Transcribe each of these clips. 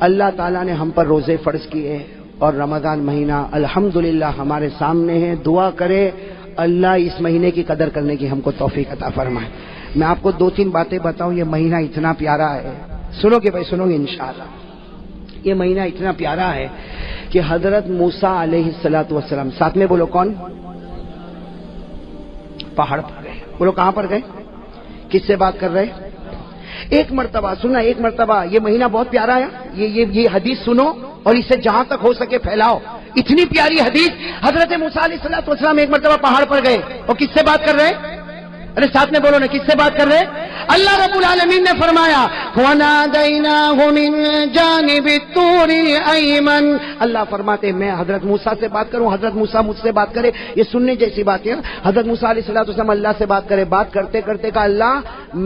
اللہ تعالیٰ نے ہم پر روزے فرض کیے اور رمضان مہینہ الحمدللہ ہمارے سامنے ہے. دعا کرے اللہ اس مہینے کی قدر کرنے کی ہم کو توفیق عطا فرمائے. میں آپ کو 2-3 باتیں بتاؤں. یہ مہینہ اتنا پیارا ہے, سنو گے بھائی, سنو گے انشاءاللہ. یہ مہینہ اتنا پیارا ہے کہ حضرت موسیٰ علیہ السلام, ساتھ میں بولو کون, پہاڑ پر گئے. بولو کہاں پر گئے, کس سے بات کر رہے؟ ایک مرتبہ سننا, ایک مرتبہ. یہ مہینہ بہت پیارا ہے. یہ حدیث سنو اور اسے جہاں تک ہو سکے پھیلاؤ. اتنی پیاری حدیث. حضرت موسیٰ علیہ السلام ایک مرتبہ پہاڑ پر گئے اور کس سے بات کر رہے؟ ارے ساتھ میں بولو نا, کس سے بات کر رہے؟ اللہ رب العالمین نے فرمایا وَنَادَيْنَاهُ مِن جَانِبِ الطُّورِ الْأَيْمَنِ. اللہ فرماتے میں حضرت موسیٰ سے بات کروں, حضرت موسیٰ مجھ سے بات کرے. یہ سننے جیسی بات ہے. حضرت موسیٰ علیہ السلام اللہ سے بات کرے. بات کرتے کرتے کہا اللہ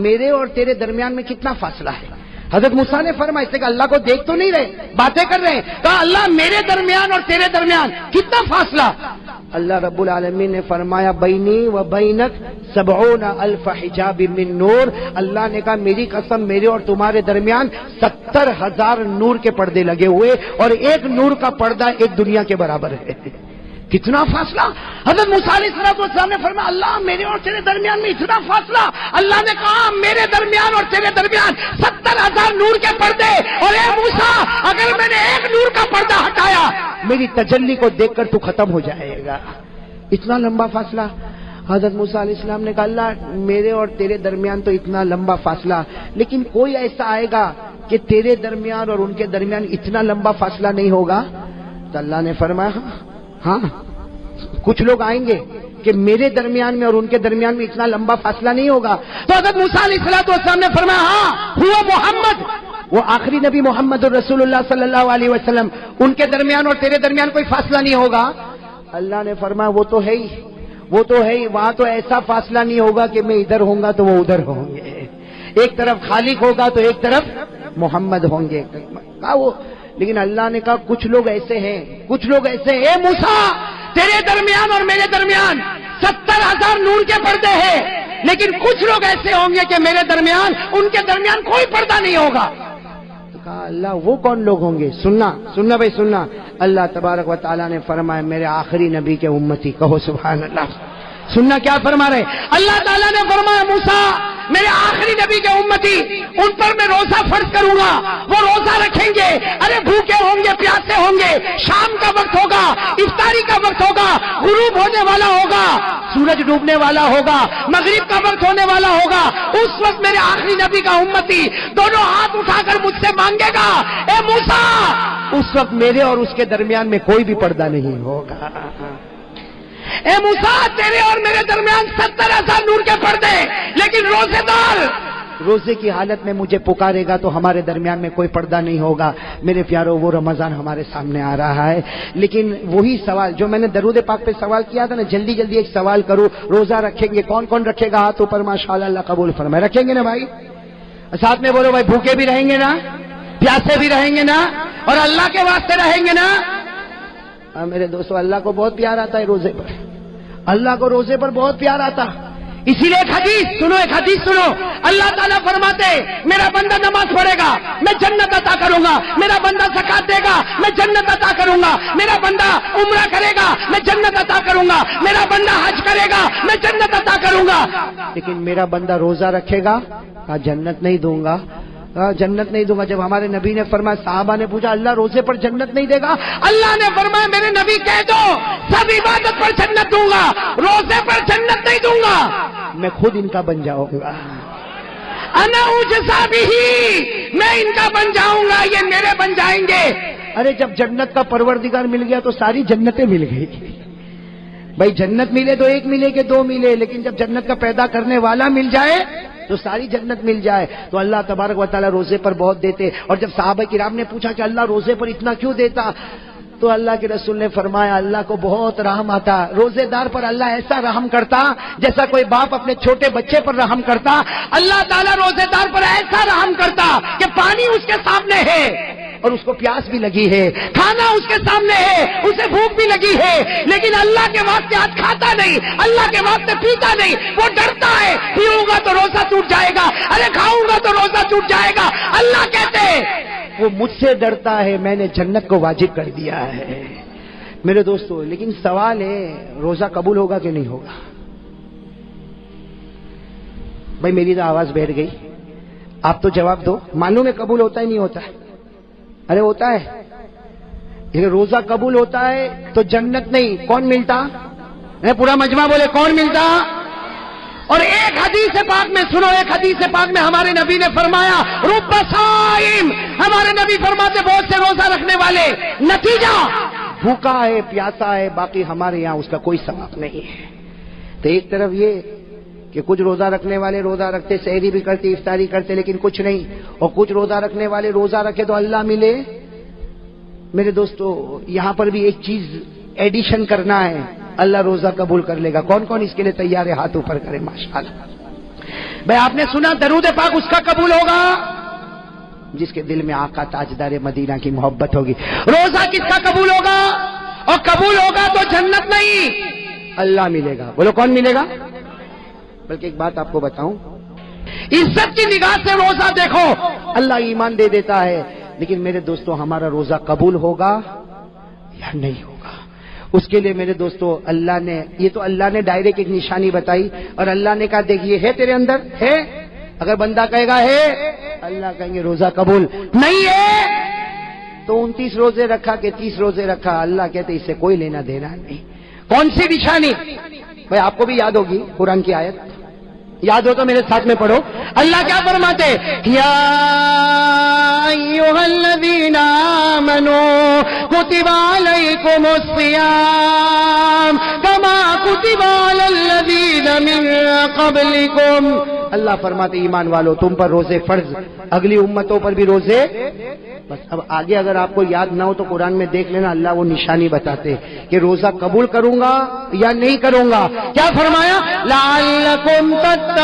میرے اور تیرے درمیان میں کتنا فاصلہ ہے؟ حضرت موسیٰ نے فرمایا, اس نے کہا اللہ کو دیکھ تو نہیں رہے, باتیں کر رہے ہیں. کہا اللہ میرے درمیان اور تیرے درمیان کتنا فاصلہ؟ اللہ رب العالمین نے فرمایا بینی و بینک 70,000 حجاب من نور. اللہ نے کہا میری قسم میرے اور تمہارے درمیان 70,000 نور کے پردے لگے ہوئے اور ایک نور کا پردہ ایک دنیا کے برابر ہے. کتنا فاصلہ؟ حضرت موسیٰ علیہ السلام نے فرمایا اللہ میرے اور تیرے درمیان میں اتنا فاصلہ. اللہ نے کہا میرے درمیان اور تیرے درمیان 70,000 نور کے پردے, اور اے موسیٰ اگر میں نے ایک نور کا پردہ ہٹایا میری تجلی کو دیکھ کر تو ختم ہو جائے گا. اتنا لمبا فاصلہ. حضرت موسیٰ علیہ السلام نے کہا اللہ میرے اور تیرے درمیان تو اتنا لمبا فاصلہ, لیکن کوئی ایسا آئے گا کہ تیرے درمیان اور ان کے درمیان اتنا لمبا فاصلہ نہیں ہوگا؟ تو اللہ نے فرمایا ہاں کچھ لوگ آئیں گے کہ میرے درمیان میں اور ان کے درمیان میں اتنا لمبا فاصلہ نہیں ہوگا. تو حضرت موسیٰ علیہ السلام نے فرمایا ہاں ہوا محمد, وہ آخری نبی محمد الرسول اللہ صلی اللہ علیہ وسلم, ان کے درمیان اور تیرے درمیان کوئی فاصلہ نہیں ہوگا. اللہ نے فرمایا وہ تو ہے ہی, وہ تو ہے ہی. وہاں تو ایسا فاصلہ نہیں ہوگا کہ میں ادھر ہوں گا تو وہ ادھر ہوں گے, ایک طرف خالق ہوگا تو ایک طرف محمد ہوں گے. وہ لیکن اللہ نے کہا کچھ لوگ ایسے ہیں, کچھ لوگ ایسے ہیں اے موسیٰ تیرے درمیان اور میرے درمیان 70,000 نور کے پردے ہیں, لیکن کچھ لوگ ایسے ہوں گے کہ میرے درمیان ان کے درمیان کوئی پردہ نہیں ہوگا. تو کہا اللہ وہ کون لوگ ہوں گے؟ سننا بھائی سننا. اللہ تبارک و تعالیٰ نے فرمایا میرے آخری نبی کے امتی. کہو سبحان اللہ. سننا کیا فرما رہے؟ اللہ تعالیٰ نے فرمایا موسیٰ میرے آخری نبی کے امتی ان پر میں روزہ فرض کروں گا, وہ روزہ رکھیں گے. ارے بھوکے ہوں گے, پیاسے ہوں گے, شام کا وقت ہوگا, افطاری کا وقت ہوگا, غروب ہونے والا ہوگا, سورج ڈوبنے والا ہوگا, مغرب کا وقت ہونے والا ہوگا. اس وقت میرے آخری نبی کا امتی دونوں ہاتھ اٹھا کر مجھ سے مانگے گا اے موسیٰ, اس وقت میرے اور اس کے درمیان میں کوئی بھی پردہ نہیں ہوگا. اے موسیٰ تیرے اور میرے درمیان 70,000 نور کے پردے, لیکن روزے دار روزے کی حالت میں مجھے پکارے گا تو ہمارے درمیان میں کوئی پردہ نہیں ہوگا. میرے پیارو وہ رمضان ہمارے سامنے آ رہا ہے, لیکن وہی سوال جو میں نے درود پاک پہ سوال کیا تھا نا, جلدی جلدی ایک سوال کروں. روزہ رکھیں گے کون کون رکھے گا؟ ہاتھ اوپر ماشاءاللہ, اللہ قبول فرمائے. رکھیں گے نا بھائی؟ ساتھ میں بولو بھائی بھوکے بھی رہیں گے نا, پیاسے بھی رہیں گے نا, اور اللہ کے واسطے رہیں گے نا. میرے دوستو اللہ کو بہت پیار آتا ہے روزے پر, اللہ کو روزے پر بہت پیار آتا. اسی لیے ایک حدیث سنو. اللہ تعالیٰ فرماتے میرا بندہ نماز پڑھے گا میں جنت عطا کروں گا, میرا بندہ زکات دے گا میں جنت عطا کروں گا, میرا بندہ عمرہ کرے گا میں جنت عطا کروں گا, میرا بندہ حج کرے گا میں جنت عطا کروں گا. لیکن میرا بندہ روزہ رکھے گا جنت نہیں دوں گا, جنت نہیں دوں گا. جب ہمارے نبی نے فرمایا, صحابہ نے پوچھا اللہ روزے پر جنت نہیں دے گا؟ اللہ نے فرمایا میرے نبی کہہ دو سب عبادت پر جنت دوں گا, روزے پر جنت نہیں دوں گا. میں خود ان کا بن جاؤں گا, انا اجزا بہی, میں ان کا بن جاؤں گا, یہ میرے بن جائیں گے. ارے جب جنت کا پروردگار مل گیا تو ساری جنتیں مل گئی. بھائی جنت ملے تو ایک ملے کہ دو ملے, لیکن جب جنت کا پیدا کرنے والا مل جائے تو ساری جنت مل جائے. تو اللہ تبارک و تعالیٰ روزے پر بہت دیتے. اور جب صحابہ کرام نے پوچھا کہ اللہ روزے پر اتنا کیوں دیتا, تو اللہ کے رسول نے فرمایا اللہ کو بہت رحم آتا. روزے دار پر اللہ ایسا رحم کرتا جیسا کوئی باپ اپنے چھوٹے بچے پر رحم کرتا. اللہ تعالیٰ روزے دار پر ایسا رحم کرتا کہ پانی اس کے سامنے ہے اور اس کو پیاس بھی لگی ہے, کھانا اس کے سامنے ہے, اسے بھوک بھی لگی ہے, لیکن اللہ کے واسطے آج کھاتا نہیں, اللہ کے واسطے پیتا نہیں. وہ ڈرتا ہے پیوں گا تو روزہ ٹوٹ جائے گا, ارے کھاؤں گا تو روزہ ٹوٹ جائے گا. اللہ کہتے وہ مجھ سے ڈرتا ہے، میں نے جنت کو واجب کر دیا ہے۔ میرے دوستو، لیکن سوال ہے روزہ قبول ہوگا کہ نہیں ہوگا؟ بھائی میری تو آواز بیٹھ گئی، آپ تو جواب دو۔ معلوم ہے قبول ہوتا ہے نہیں ہوتا ہے؟ ارے ہوتا ہے۔ اگر روزہ قبول ہوتا ہے تو جنت نہیں، کون ملتا؟ پورا مجمع بولے کون ملتا؟ اور ایک حدیث پاک میں سنو، ایک حدیث پاک میں ہمارے نبی نے فرمایا رب صائم، ہمارے نبی فرماتے بہت سے روزہ رکھنے والے، نتیجہ بھوکا ہے، پیاسا ہے، باقی ہمارے یہاں اس کا کوئی ثواب نہیں ہے۔ تو ایک طرف یہ کہ کچھ روزہ رکھنے والے روزہ رکھتے، سحری بھی کرتے، افطاری کرتے، لیکن کچھ نہیں، اور کچھ روزہ رکھنے والے روزہ رکھے تو اللہ ملے۔ میرے دوستو، یہاں پر بھی ایک چیز ایڈیشن کرنا ہے، اللہ روزہ قبول کر لے گا۔ کون کون اس کے لیے تیار ہے؟ ہاتھ اوپر کرے ماشاءاللہ۔ بھائی آپ نے سنا درود پاک اس کا قبول ہوگا جس کے دل میں آقا تاجدار مدینہ کی محبت ہوگی۔ روزہ کس کا قبول ہوگا؟ اور قبول ہوگا تو جنت نہیں، اللہ ملے گا۔ بولو کون ملے گا؟ بلکہ ایک بات آپ کو بتاؤں، عزت کی نگاہ سے روزہ دیکھو، اللہ ایمان دے دیتا ہے، لیکن میرے دوستو ہمارا روزہ قبول ہوگا یا نہیں ہوگا؟ اس کے لیے میرے دوستو اللہ نے، یہ تو اللہ نے ڈائریکٹ ایک نشانی بتائی، اور اللہ نے کہا دیکھ یہ ہے تیرے اندر ہے، اگر بندہ کہے گا ہے، اللہ کہیں گے روزہ قبول، نہیں ہے تو 29 روزے رکھا کہ 30 روزے رکھا، اللہ کہتے اس سے کوئی لینا دینا نہیں۔ کون سی نشانی؟ بھائی آپ کو بھی یاد ہوگی قرآن کی آیت، یاد ہو تو میرے ساتھ میں پڑھو۔ اللہ کیا فرماتے؟ یا ایھا الذین آمنوا کتب علیکم الصیام کما کتب علی الذین من قبلکم۔ اللہ فرماتے ایمان والو تم پر روزے فرض، اگلی امتوں پر بھی روزے۔ بس اب آگے اگر آپ کو یاد نہ ہو تو قرآن میں دیکھ لینا، اللہ وہ نشانی بتاتے کہ روزہ قبول کروں گا یا نہیں کروں گا۔ کیا فرمایا؟ لعلکم تتقون۔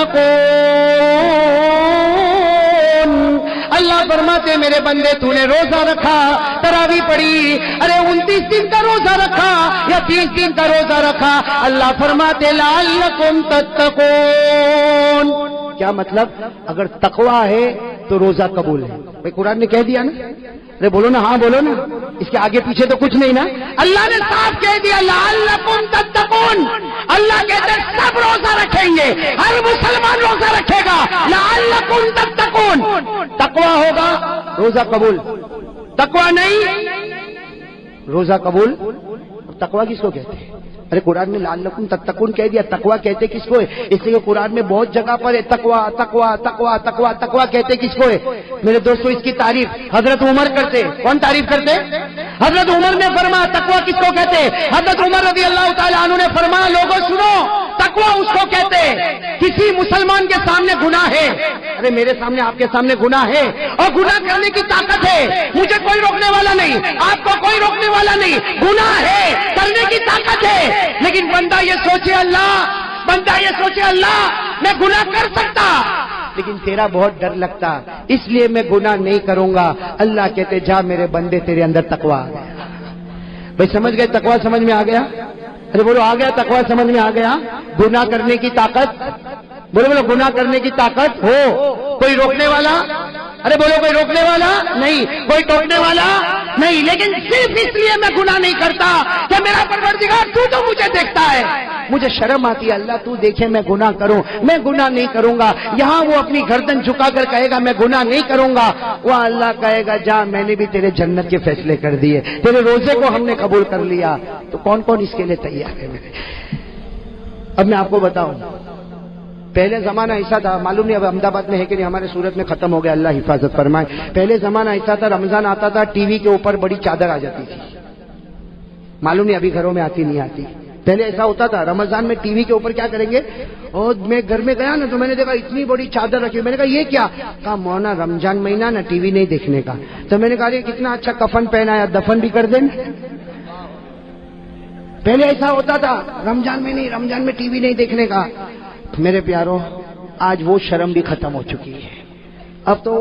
اللہ فرماتے میرے بندے تو نے روزہ رکھا، تراویح پڑھی، ارے 29 دن کا روزہ رکھا یا 30 دن کا روزہ رکھا، اللہ فرماتے لعلکم تتقون۔ کیا مطلب؟ اگر تقویٰ ہے تو روزہ قبول ہے۔ بھائی قرآن نے کہہ دیا نا، ارے بولو نا، ہاں بولو نا، اس کے آگے پیچھے تو کچھ نہیں نا، اللہ نے صاف کہہ دیا لعلکم تتقون۔ اللہ کہتے ہیں سب روزہ رکھیں گے، ہر مسلمان روزہ رکھے گا، لعلکم تتقون۔ تقویٰ ہوگا روزہ قبول، تقویٰ نہیں روزہ قبول۔ تقویٰ کس کو کہتے ہیں؟ ارے قرآن میں لعلکم تتقون کہہ دیا، تقویٰ کہتے کس کو ہے؟ اس لیے قرآن میں بہت جگہ پر ہے تقویٰ تقویٰ تقویٰ تقویٰ تقویٰ کہتے کس کو ہے؟ میرے دوستو اس کی تعریف حضرت عمر کرتے۔ کون تعریف کرتے؟ حضرت عمر نے فرمایا تقویٰ کس کو کہتے؟ حضرت عمر رضی اللہ تعالیٰ عنہ نے فرمایا لوگوں سنو، تقویٰ اس کو کہتے کسی مسلمان کے سامنے گناہ ہے، ارے میرے سامنے آپ کے سامنے گناہ ہے اور گناہ کرنے کی طاقت ہے، مجھے کوئی روکنے والا نہیں، آپ کو کوئی روکنے والا نہیں، گناہ ہے کرنے کی طاقت ہے، لیکن بندہ یہ سوچے اللہ میں گناہ کر سکتا لیکن تیرا بہت ڈر لگتا، اس لیے میں گناہ نہیں کروں گا۔ اللہ کہتے جا میرے بندے تیرے اندر تقویٰ آ گیا۔ بھائی سمجھ گئے؟ تقویٰ سمجھ میں آ گیا؟ ارے بولو آ گیا؟ تقویٰ سمجھ میں آ گیا؟ گناہ کرنے کی طاقت، بولو گناہ کرنے کی طاقت ہو، کوئی روکنے والا، ارے بولو کوئی روکنے والا نہیں، کوئی ٹوکنے والا نہیں، لیکن صرف اس لیے میں گناہ نہیں کرتا کہ میرا پروردگار تو مجھے دیکھتا ہے، مجھے شرم آتی ہے اللہ تو دیکھے میں گناہ کروں، میں گناہ نہیں کروں گا۔ یہاں وہ اپنی گردن جھکا کر کہے گا میں گناہ نہیں کروں گا، وہ اللہ کہے گا جا میں نے بھی تیرے جنت کے فیصلے کر دیے، تیرے روزے کو ہم نے قبول کر لیا۔ تو کون کون اس کے لیے تیار ہے میرے؟ اب میں آپ کو بتاؤں، پہلے زمانہ ایسا تھا، معلوم نہیں اب احمد آباد میں ہے کہ نہیں، ہمارے سورت میں ختم ہو گیا، اللہ حفاظت فرمائے۔ پہلے زمانہ ایسا تھا، رمضان آتا تھا ٹی وی کے اوپر بڑی چادر آ جاتی تھی، معلوم نہیں ابھی گھروں میں آتی نہیں آتی۔ پہلے ایسا ہوتا تھا رمضان میں ٹی وی کے اوپر کیا کریں گے، اور میں گھر میں گیا نا تو میں نے دیکھا اتنی بڑی چادر رکھی، میں نے کہا یہ کیا؟ کہا مولانا رمضان مہینہ نا ٹی وی نہیں دیکھنے کا۔ تو میں نے کہا یہ کتنا اچھا کفن پہنایا، دفن بھی کر دیں۔ پہلے ایسا ہوتا تھا رمضان میں نہیں، رمضان میں ٹی وی نہیں دیکھنے کا۔ میرے پیاروں آج وہ شرم بھی ختم ہو چکی ہے، اب تو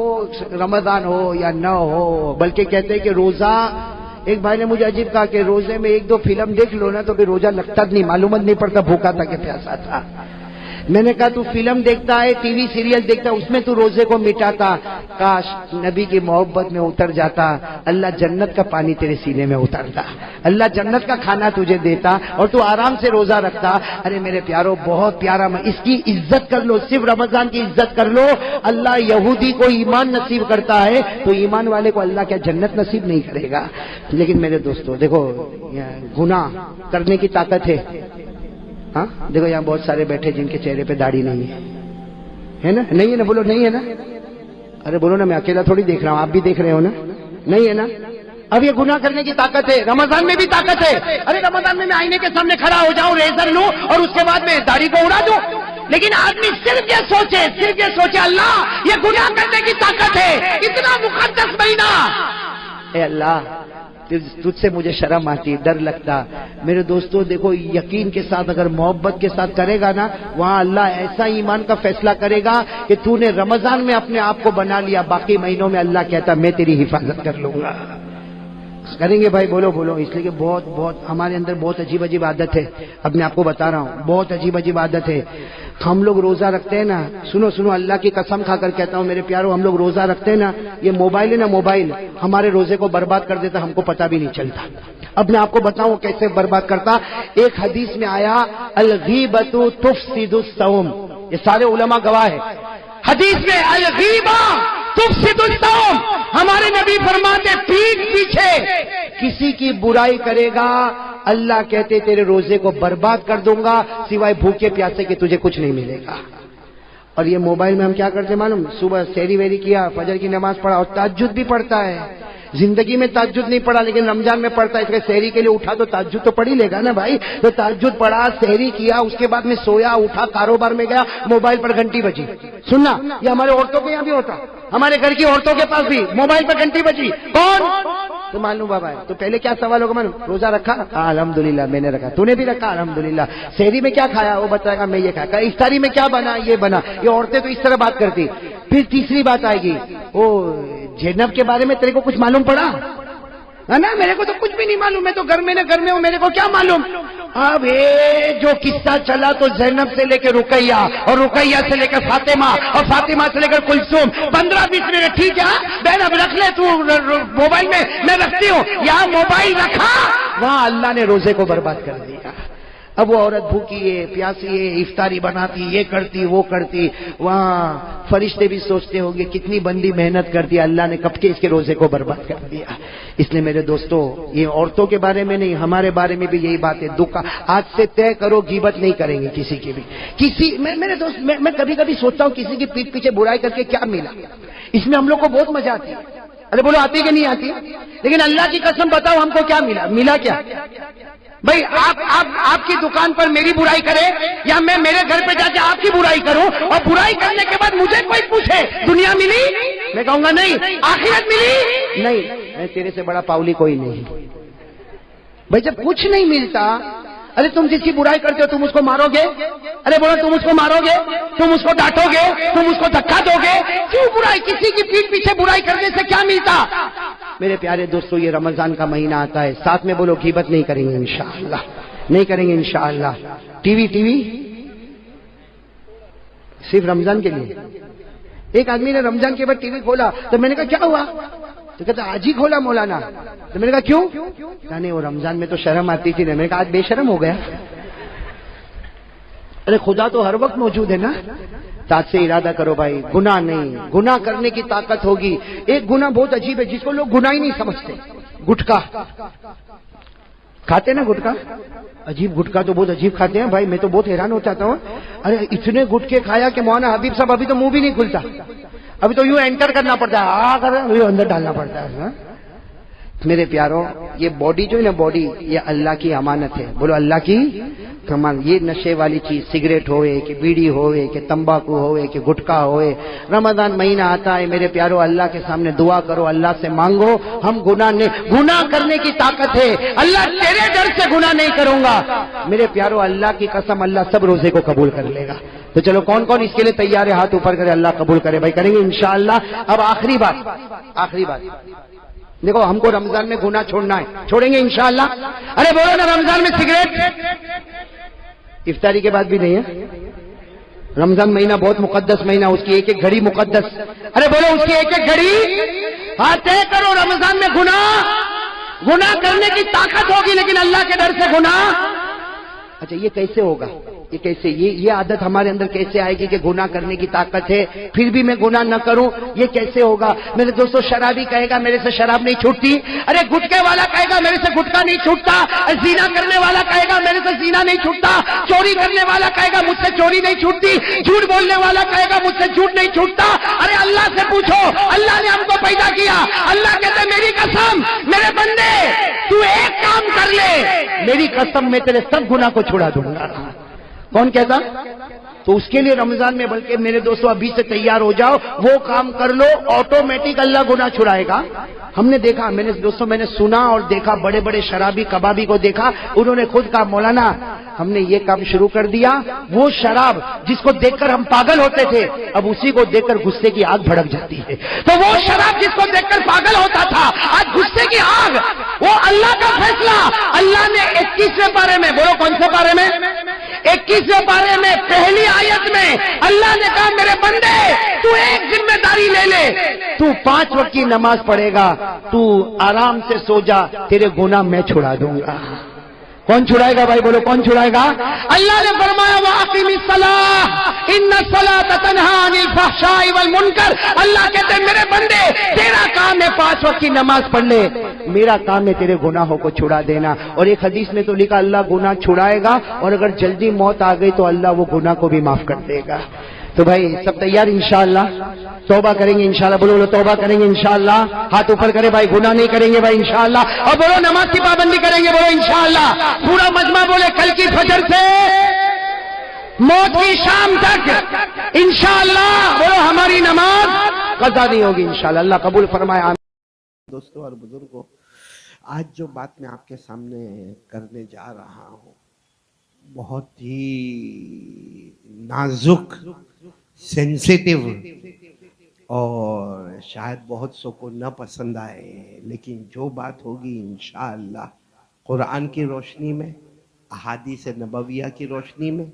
رمضان ہو یا نہ ہو، بلکہ کہتے ہیں کہ روزہ، ایک بھائی نے مجھے عجیب کہا کہ روزے میں 1-2 فلم دیکھ لو نا تو پھر روزہ لگتا نہیں، معلومات نہیں پڑتا بھوکا تھا کہ پیاسا تھا۔ میں نے کہا تو فلم دیکھتا ہے، ٹی وی سیریل دیکھتا ہے، اس میں تو روزے کو مٹاتا، کاش نبی کی محبت میں اتر جاتا، اللہ جنت کا پانی تیرے سینے میں اترتا، اللہ جنت کا کھانا تجھے دیتا اور تو آرام سے روزہ رکھتا۔ ارے میرے پیارو بہت پیارا، اس کی عزت کر لو، صرف رمضان کی عزت کر لو۔ اللہ یہودی کو ایمان نصیب کرتا ہے تو ایمان والے کو اللہ کیا جنت نصیب نہیں کرے گا؟ لیکن میرے دوستو دیکھو، گناہ کرنے کی طاقت ہے۔ ہاں دیکھو یہاں بہت سارے بیٹھے جن کے چہرے پہ داڑھی نہیں ہے نا؟ نہیں ہے نا؟ بولو نہیں ہے نا؟ ارے بولو نا، میں اکیلا تھوڑی دیکھ رہا ہوں، آپ بھی دیکھ رہے ہو نا؟ نہیں ہے نا؟ اب یہ گناہ کرنے کی طاقت ہے، رمضان میں بھی طاقت ہے۔ ارے رمضان میں آئینے کے سامنے کھڑا ہو جاؤں، ریزر لوں اور اس کے بعد میں داڑھی کو اڑا دوں، لیکن آدمی صرف یہ سوچے اللہ یہ گناہ کرنے کی طاقت ہے، اتنا مقدس مہینہ۔ اے اللہ تجھ سے مجھے شرم آتی، ڈر لگتا۔ میرے دوستو دیکھو، یقین کے ساتھ اگر محبت کے ساتھ کرے گا نا، وہاں اللہ ایسا ایمان کا فیصلہ کرے گا کہ تو نے رمضان میں اپنے آپ کو بنا لیا، باقی مہینوں میں اللہ کہتا میں تیری حفاظت کر لوں گا۔ کریں گے بھائی؟ بولو بولو۔ اس لیے کہ بہت ہمارے اندر بہت عجیب عادت ہے، اب میں آپ کو بتا رہا ہوں، بہت عجیب عادت ہے۔ ہم لوگ روزہ رکھتے ہیں نا، سنو اللہ کی قسم کھا کر کہتا ہوں میرے پیارو، ہم لوگ روزہ رکھتے ہیں نا، یہ موبائل ہے نا، موبائل ہمارے روزے کو برباد کر دیتا، ہم کو پتہ بھی نہیں چلتا۔ اب میں آپ کو بتاؤں کیسے برباد کرتا۔ ایک حدیث میں آیا الغیبۃ تفسد الصوم، یہ سارے علماء گواہ ہیں، حدیث میں الغیبہ تفسد الصوم، ہمارے نبی فرماتے پیٹھ پیچھے کسی کی برائی کرے گا اللہ کہتے تیرے روزے کو برباد کر دوں گا، سوائے بھوکے پیاسے کے تجھے کچھ نہیں ملے گا۔ اور یہ موبائل میں ہم کیا کرتے معلوم؟ صبح سحری ویری کیا، فجر کی نماز پڑھا اور تہجد بھی پڑھتا ہے۔ زندگی میں تہجد نہیں پڑھا لیکن رمضان میں پڑھتا ہے، اس کے سحری کے لیے اٹھا تو تہجد تو پڑھ ہی لے گا نا بھائی۔ تو تہجد پڑھا، سحری کیا، اس کے بعد میں سویا، اٹھا، کاروبار میں گیا، موبائل پر گھنٹی بجی۔ سننا، یہ ہمارے عورتوں کے یہاں بھی ہوتا، ہمارے گھر کی عورتوں کے پاس بھی موبائل پر گھنٹی بجی، کون تو معلوم بابا ہے۔ تو پہلے کیا سوال ہوگا معلوم؟ روزہ رکھا؟ الحمدللہ میں نے رکھا۔ تو نے بھی رکھا؟ الحمدللہ۔ سحری میں کیا کھایا؟ وہ بتائے گا میں یہ کھایا۔ افطاری میں کیا بنا؟ یہ بنا۔ یہ عورتیں تو اس طرح بات کرتی۔ پھر تیسری بات آئے گی، وہ زینب کے بارے میں تیرے کو کچھ معلوم پڑا؟ نا میرے کو تو کچھ بھی نہیں معلوم، میں تو گھر میں ہوں، میرے کو کیا معلوم؟ اب جو قصہ چلا تو زینب سے لے کے رقیہ اور رقیہ سے لے کر فاطمہ اور فاطمہ سے لے کر کلثوم، 15-20 منٹ ٹھیک ہے بہن اب رکھ لے تو موبائل میں رکھتی ہوں، یہاں موبائل رکھا وہاں اللہ نے روزے کو برباد کر دیا۔ اب وہ عورت بھوکی ہے، پیاسی ہے، افطاری بناتی، یہ کرتی وہ کرتی، وہاں فرشتے بھی سوچتے ہوں گے کتنی بندی محنت کرتی، اللہ نے کب کے اس کے روزے کو برباد کر دیا۔ اس لیے میرے دوستو، یہ عورتوں کے بارے میں نہیں، ہمارے بارے میں بھی یہی بات ہے۔ دکھ آج سے طے کرو غیبت نہیں کریں گے کسی کی بھی۔ میرے دوست میں کبھی کبھی سوچتا ہوں کسی کی پیٹھ پیچھے برائی کر کے کیا ملا؟ اس میں ہم لوگ کو بہت مزہ آتی ہے۔ ارے بولو آتی کہ نہیں آتی؟ لیکن اللہ کی قسم بتاؤ ہم کو کیا ملا کیا؟ بھائی آپ کی دکان پر میری برائی کرے یا میں میرے گھر پہ جا کے آپ کی برائی کروں اور برائی کرنے کے بعد مجھے کوئی پوچھے دنیا ملی؟ میں کہوں گا نہیں۔ آخرت ملی؟ نہیں۔ میں تیرے سے بڑا پاولی کوئی نہیں۔ بھائی جب کچھ نہیں ملتا، ارے تم جس کی برائی کرتے ہو تم اس کو مارو گے؟ ارے بولو تم اس کو مارو گے؟ تم اس کو ڈانٹو گے؟ تم اس کو دھکا دو گے؟ کیوں برائی؟ کسی کی پیٹھ پیچھے برائی کرنے سے کیا ملتا؟ میرے پیارے دوستو، یہ رمضان کا مہینہ آتا ہے، ساتھ میں بولو غیبت نہیں کریں گے انشاءاللہ، نہیں کریں گے انشاءاللہ۔ ٹی وی صرف رمضان کے لیے۔ ایک آدمی نے رمضان کے بعد ٹی وی کھولا تو میں نے کہا کیا ہوا؟ تو کہتا آج ہی کھولا مولانا۔ تو میں نے کہا کیوں؟ نہیں وہ رمضان میں تو شرم آتی تھی نا۔ میں نے کہا آج بے شرم ہو گیا۔ ارے خدا تو ہر وقت موجود ہے نا۔ تاج سے ارادہ کرو بھائی، گناہ نہیں، گناہ کرنے کی طاقت ہوگی۔ ایک گناہ بہت عجیب ہے جس کو لوگ گناہ ہی نہیں سمجھتے، گٹکا کھاتے نا، گٹکا عجیب، گٹکا تو بہت عجیب کھاتے ہیں بھائی، میں تو بہت حیران ہو جاتا ہوں۔ ارے اتنے گٹکے کھایا کہ مولانا حبیب صاحب ابھی تو منہ بھی نہیں کھلتا، ابھی تو یوں انٹر کرنا پڑتا ہے، اندر ڈالنا پڑتا ہے۔ میرے پیاروں، یہ باڈی جو ہے نا، باڈی یہ اللہ کی امانت ہے، بولو اللہ کی کمال۔ یہ نشے والی چیز سگریٹ ہوئے کہ بیڑی ہوئے کہ تمباکو ہوئے کہ گٹکا ہوئے، رمضان مہینہ آتا ہے میرے پیاروں، اللہ کے سامنے دعا کرو، اللہ سے مانگو ہم گناہ کرنے کی طاقت ہے، اللہ تیرے ڈر سے گناہ نہیں کروں گا۔ میرے پیاروں اللہ کی قسم اللہ سب روزے کو قبول کر لے گا۔ تو چلو کون کون اس کے لیے تیار ہے؟ ہاتھ اوپر کرے، اللہ قبول کرے بھائی، کریں گے انشاءاللہ۔ اب آخری بات دیکھو، ہم کو رمضان میں گناہ چھوڑنا ہے، چھوڑیں گے انشاءاللہ۔ ارے بولو نا، رمضان میں سگریٹ افطاری کے بعد بھی نہیں ہے، رمضان مہینہ بہت مقدس مہینہ، اس کی ایک ایک گھڑی مقدس. ارے بولو اس کی ایک ایک گھڑی. ہاں طے کرو رمضان میں گناہ کرنے کی طاقت ہوگی لیکن اللہ کے ڈر سے گناہ. اچھا یہ کیسے ہوگا؟ یہ کیسے یہ عادت ہمارے اندر کیسے آئے گی کہ گناہ کرنے کی طاقت ہے پھر بھی میں گناہ نہ کروں؟ یہ کیسے ہوگا؟ میرے دوستو شرابی کہے گا میرے سے شراب نہیں چھوٹتی. ارے گٹکے والا کہے گا میرے سے گٹکا نہیں چھوٹتا. زنا کرنے والا کہے گا میرے سے زنا نہیں چھوٹتا. چوری کرنے والا کہے گا مجھ سے چوری نہیں چھوٹتی. جھوٹ بولنے والا کہے گا مجھ سے جھوٹ نہیں چھوٹتا. ارے اللہ سے پوچھو، اللہ نے ہم کو پیدا کیا. اللہ کہتے میری قسم میرے بندے تو ایک کام کر لے، میری قسم میں تیرے سب گناہ کو چھڑا دوں گا. کون کہتا؟ تو اس کے لیے رمضان میں بلکہ میرے دوستو ابھی سے تیار ہو جاؤ، وہ کام کر لو، آٹومیٹک اللہ گناہ چھڑائے گا. ہم نے دیکھا، میں نے سنا اور دیکھا، بڑے بڑے شرابی کبابی کو دیکھا، انہوں نے خود کہا مولانا ہم نے یہ کام شروع کر دیا، وہ شراب جس کو دیکھ کر ہم پاگل ہوتے تھے اب اسی کو دیکھ کر غصے کی آگ بھڑک جاتی ہے. تو وہ شراب جس کو دیکھ کر پاگل ہوتا تھا آج غصے کی آگ، وہ اللہ کا فیصلہ. اللہ نے 21ویں پارے میں، بولو کون سے پارے میں؟ 21ویں پارے میں پہلی آیت میں اللہ نے کہا میرے بندے تو ایک ذمہ داری لے لے، تو 5 وقت کی نماز پڑھے گا، تو آرام سے سو جا، تیرے گناہ میں چھڑا دوں گا. کون چھڑائے گا بھائی؟ بولو کون چھڑائے گا؟ اللہ نے فرمایا وَأَقِمِ الصَّلَاةَ إِنَّ الصَّلَاةَ تَنْهَىٰ عَنِ الْفَحْشَاءِ وَالْمُنكَرِ. اللہ کہتے ہیں میرے بندے تیرا کام ہے 5 وقت کی نماز پڑھ لے، میرا کام ہے تیرے گناہوں کو چھڑا دینا. اور ایک حدیث میں تو لکھا اللہ گناہ چھڑائے گا اور اگر جلدی موت آ گئی تو اللہ وہ گناہ کو بھی معاف کر دے گا. تو بھائی سب تیار انشاءاللہ؟ توبہ کریں گے انشاءاللہ. بولو توبہ کریں گے انشاءاللہ. ہاتھ اوپر کرے بھائی، گناہ نہیں کریں گے بھائی انشاءاللہ. اور بولو نماز کی پابندی کریں گے، بولو انشاءاللہ. پورا مجمع بولے کل کی فجر سے موت کی شام تک انشاءاللہ بولو ہماری نماز قضا نہیں ہوگی انشاءاللہ. اللہ قبول فرمائے. دوستوں اور بزرگوں، آج جو بات میں آپ کے سامنے کرنے جا رہا ہوں بہت ہی نازک، سینسیٹیو اور شاید بہت سو کو نہ پسند آئے، لیکن جو بات ہوگی انشاءاللہ قرآن کی روشنی میں، احادیث نبویہ کی روشنی میں،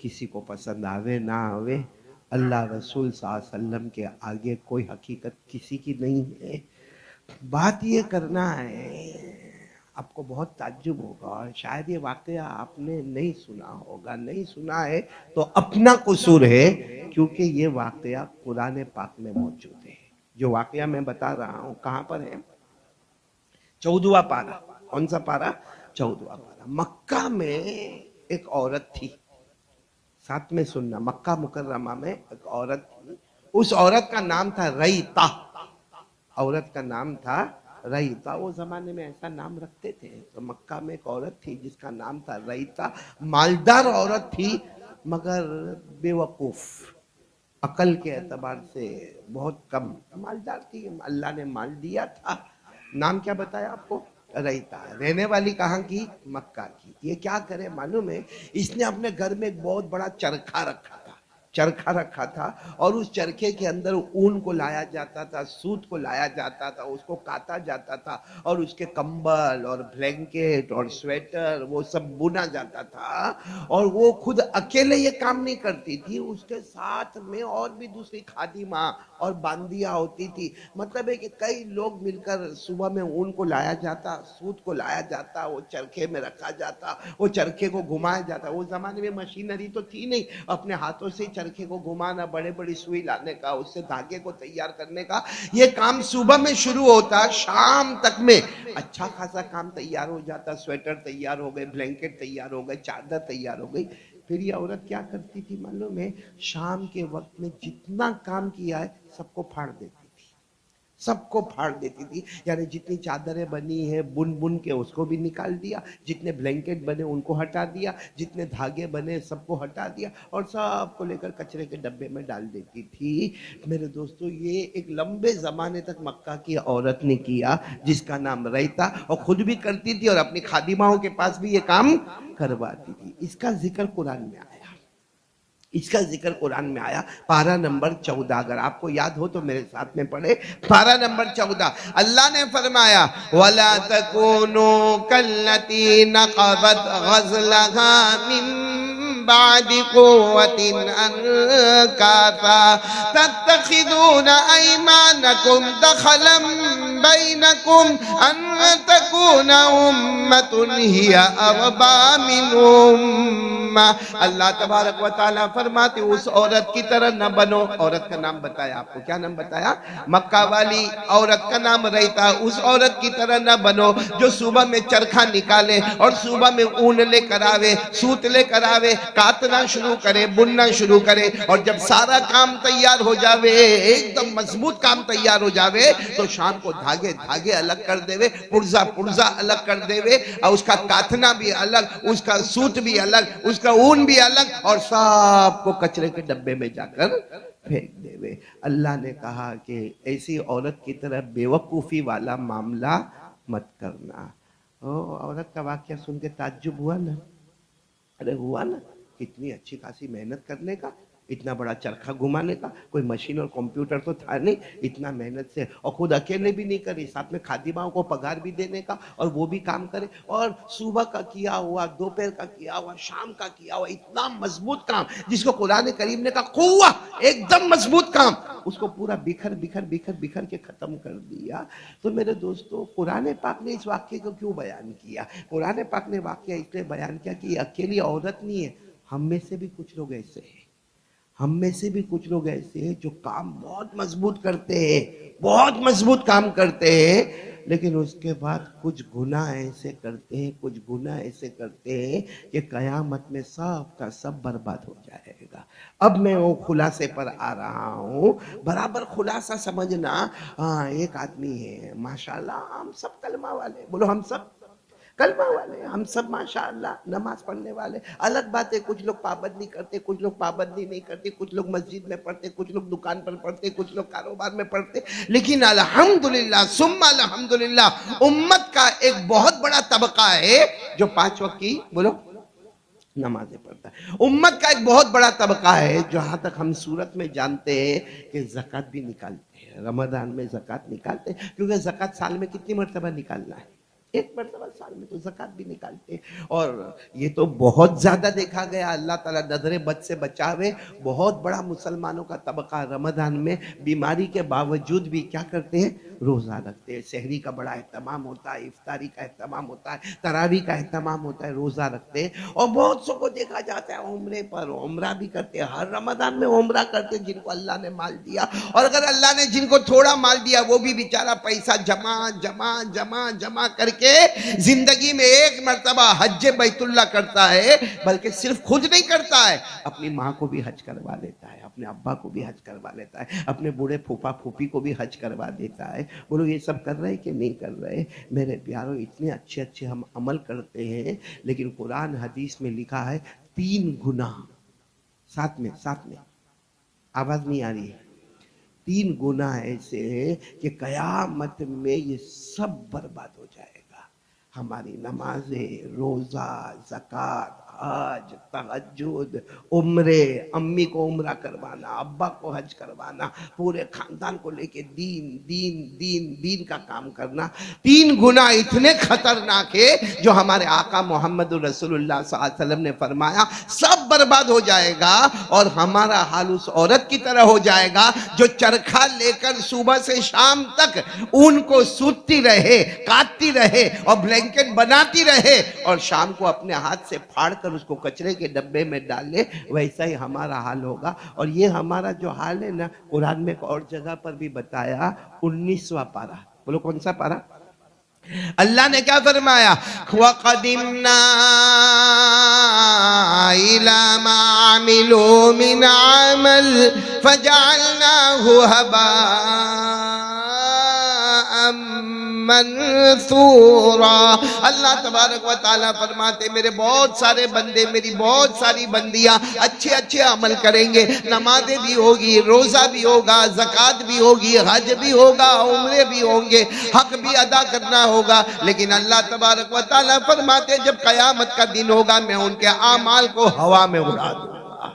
کسی کو پسند آوے نہ آوے، اللہ رسول صلی اللہ علیہ وسلم کے آگے کوئی حقیقت کسی کی نہیں ہے. بات یہ کرنا ہے، آپ کو بہت تعجب ہوگا اور شاید یہ واقعہ آپ نے نہیں سنا ہوگا. نہیں سنا ہے تو اپنا قصور ہے، کیونکہ یہ واقعہ قرآن پاک میں موجود ہے. جو واقعہ میں بتا رہا ہوں کہاں پر ہے؟ 14واں پارہ. کون سا پارہ؟ 14واں پارہ. مکہ میں ایک عورت تھی، ساتھ میں سننا، مکہ مکرمہ میں ایک عورت تھی. اس عورت کا نام تھا ریطہ. عورت کا نام تھا ریطہ. وہ زمانے میں ایسا نام رکھتے تھے. تو مکہ میں ایک عورت تھی جس کا نام تھا ریطہ. مالدار عورت تھی مگر بے وقوف، عقل کے اعتبار سے بہت کم مالدار تھی. اللہ نے مال دیا تھا. نام کیا بتایا آپ کو؟ ریطہ. رہنے والی کہاں کی؟ مکہ کی. یہ کیا کرے معلوم ہے؟ اس نے اپنے گھر میں ایک بہت بڑا چرخا رکھا تھا اور اس چرخے کے اندر اون کو لایا جاتا تھا، سوت کو لایا جاتا تھا، اس کو کاتا جاتا تھا اور اس کے کمبل اور بلینکٹ اور سویٹر وہ سب بنا جاتا تھا. اور وہ خود اکیلے یہ کام نہیں کرتی تھی، اس کے ساتھ میں اور بھی دوسری خادمہ اور باندیاں ہوتی تھی. مطلب ہے کہ کئی لوگ مل کر صبح میں اون کو لایا جاتا، سوت کو لایا جاتا، وہ چرخے میں رکھا جاتا، وہ چرخے کو گھمایا جاتا. اس زمانے میں مشینری تو تھی نہیں، اپنے ہاتھوں سے چرخے کو گھمانا، بڑے بڑی سوئی لانے کا، اس سے دھاگے کو تیار کرنے کا یہ کام صبح میں شروع ہوتا، شام تک میں اچھا خاصا کام تیار ہو جاتا. سویٹر تیار ہو گئے، بلینکٹ تیار ہو گئے، چادر تیار ہو گئی. پھر یہ عورت کیا کرتی تھی معلوم ہے؟ شام کے وقت میں جتنا کام کیا ہے سب کو پھاڑ دیتی تھی. یعنی جتنی چادریں بنی ہیں بن کے اس کو بھی نکال دیا، جتنے بلینکٹ بنے ان کو ہٹا دیا، جتنے دھاگے بنے سب کو ہٹا دیا اور سب کو لے کر کچرے کے ڈبے میں ڈال دیتی تھی. میرے دوستو یہ ایک لمبے زمانے تک مکہ کی عورت نے کیا جس کا نام ریطہ، اور خود بھی کرتی تھی اور اپنی خادماؤں کے پاس بھی یہ کام کرواتی تھی. اس کا ذکر قرآن میں آیا. پارہ نمبر 14. اگر آپ کو یاد ہو تو میرے ساتھ میں پڑھے. پارہ نمبر 14. اللہ نے فرمایا وَلَا تَكُونُوا كَالَّتِي نَقَضَتْ غَزْلَهَا مِن بعد قوة أنكاثا تتخذون أيمانكم دخلا بينكم أن تكون أمة هي أربى من أمة. اللہ تبارک و تعالیٰ فرماتے اس عورت کی طرح نہ بنو. عورت کا نام بتایا آپ کو, کیا نام بتایا؟ مکہ والی عورت کا نام رہتا. اس عورت کی طرح نہ بنو جو صبح میں چرخہ نکالے اور صبح میں اون لے کر آوے, سوت لے کر آوے, کاتنا شروع کرے, بننا شروع کرے, اور جب سارا کام تیار ہو جاوے, ایک دم مضبوط کام تیار ہو جاوے, تو شام کو دھاگے دھاگے الگ کر دے, پرزا پرزا الگ کر دے, اور اس کا کاتنا بھی الگ, اس کا سوت بھی الگ, اس کا اون بھی الگ, اور سب کو کچرے کے ڈبے میں جا کر پھینک دے. اللہ نے کہا کہ ایسی عورت کی طرح بیوقوفی والا معاملہ مت کرنا. عورت کا واقعہ سن کے تعجب ہوا نا؟ ارے ہوا نا, کتنی اچھی خاصی محنت کرنے کا, اتنا بڑا چرخہ گھمانے کا, کوئی مشین اور کمپیوٹر تو تھا نہیں, اتنا محنت سے, اور خود اکیلے بھی نہیں کری, ساتھ میں خادماؤں کو پگار بھی دینے کا, اور وہ بھی کام کرے, اور صبح کا کیا ہوا, دوپہر کا کیا ہوا, شام کا کیا ہوا, اتنا مضبوط کام جس کو قرآن کریم نے کہا قوہ, ایک دم مضبوط کام, اس کو پورا بکھر بکھر بکھر بکھر کے ختم کر دیا. تو میرے دوستو, قرآن پاک نے اس واقعے کو کیوں بیان کیا؟ قرآن پاک نے واقعہ اس لیے بیان کیا کہ یہ اکیلی عورت نہیں ہے, ہم میں سے بھی کچھ لوگ ایسے ہیں, ہم میں سے بھی کچھ لوگ ایسے ہیں جو کام بہت مضبوط کرتے ہیں, بہت مضبوط کام کرتے ہیں, لیکن اس کے بعد کچھ گناہ ایسے کرتے ہیں, کچھ گناہ ایسے کرتے ہیں کہ قیامت میں سب کا سب برباد ہو جائے گا. اب میں وہ خلاصے پر آ رہا ہوں, برابر خلاصہ سمجھنا. ایک آدمی ہے ماشاءاللہ, ہم سب کلمہ والے, بولو ہم سب کلمہ والے, ہم سب ماشاءاللہ نماز پڑھنے والے. الگ بات ہے کچھ لوگ پابندی کرتے, کچھ لوگ پابندی نہیں کرتے, کچھ لوگ مسجد میں پڑھتے, کچھ لوگ دکان پر پڑھتے, کچھ لوگ کاروبار میں پڑھتے, لیکن الحمدللہ ثم الحمدللہ امت کا ایک بہت بڑا طبقہ ہے جو 5 وقت کی, بولو, نمازیں پڑھتا ہے. امت کا ایک بہت بڑا طبقہ ہے جو ہاں تک ہم صورت میں جانتے ہیں کہ زکوٰۃ بھی نکالتے ہیں, رمضان میں زکوٰۃ نکالتے ہیں, کیونکہ زکوٰۃ سال میں کتنی مرتبہ نکالنا ہے؟ ایک مرتبہ سال میں, تو زکوٰۃ بھی نکالتے. اور یہ تو بہت زیادہ دیکھا گیا, اللہ تعالیٰ نظر بد سے بچاوے. بہت بڑا مسلمانوں کا طبقہ رمضان میں بیماری کے باوجود بھی کیا کرتے ہیں؟ روزہ رکھتے ہیں. سحری کا بڑا اہتمام ہوتا ہے, افطاری کا اہتمام ہوتا ہے, تراویح کا اہتمام ہوتا ہے, روزہ رکھتے ہیں. اور بہت سو کو دیکھا جاتا ہے عمرے پر, عمرہ بھی کرتے ہیں, ہر رمضان میں عمرہ کرتے جن کو اللہ نے مال دیا. اور اگر اللہ نے جن کو تھوڑا مال دیا وہ بھی بیچارہ پیسہ جمع جمع جمع جمع کر کے زندگی میں ایک مرتبہ حج بیت اللہ کرتا ہے, بلکہ صرف خود نہیں کرتا ہے, اپنی ماں کو بھی حج کروا لیتا ہے, اپنے ابا کو بھی حج کروا لیتا ہے, اپنے بوڑھے پھوپھا پھوپھی کو بھی حج کروا دیتا ہے. بولو یہ سب کر رہے کہ نہیں کر رہے؟ میرے پیاروں, اتنے اچھے اچھے ہم عمل کرتے ہیں, لیکن قرآن حدیث میں لکھا ہے 3 گناہ, ساتھ میں آواز نہیں آ رہی ہے, 3 گناہ ایسے ہیں کہ قیامت میں یہ سب برباد ہو جائے گا. ہماری نمازیں, روزہ, زکوٰۃ, حج, تہجد, عمرے, امی کو عمرہ کروانا, ابا کو حج کروانا, پورے خاندان کو لے کے دین دین دین دین کا کام کرنا. 3 گناہ اتنے خطرناک ہے جو ہمارے آقا محمد رسول اللہ صلی اللہ علیہ وسلم نے فرمایا سب برباد ہو جائے گا. اور ہمارا حال اس عورت کی طرح ہو جائے گا جو چرخہ لے کر صبح سے شام تک ان کو سوتتی رہے, کاٹتی رہے, اور بلینکٹ بناتی رہے, اور شام کو اپنے ہاتھ سے پھاڑ کر اس کو کچرے کے ڈبے میں ڈالے. ویسا ہی ہمارا حال ہوگا. اور یہ ہمارا جو حال ہے نا, قرآن میں ایک اور جگہ پر بھی بتایا, 19واں پارہ, بولو کون سا پارہ؟ اللہ نے کیا فرمایا؟ وَقَدِمْنَا إِلَى مَا عَمِلُوا مِنْ عَمَلٍ فَجَعَلْنَاهُ هَبَاءً منثورا. اللہ تبارک و تعالیٰ فرماتے میرے بہت سارے بندے, میری بہت ساری بندیاں اچھے اچھے عمل کریں گے, نمازیں بھی ہوگی, روزہ بھی ہوگا, زکوٰۃ بھی ہوگی, حج بھی ہوگا, عمرے بھی ہوں گے, حق بھی ادا کرنا ہوگا, لیکن اللہ تبارک و تعالیٰ فرماتے جب قیامت کا دن ہوگا میں ان کے اعمال کو ہوا میں اڑا دوں گا.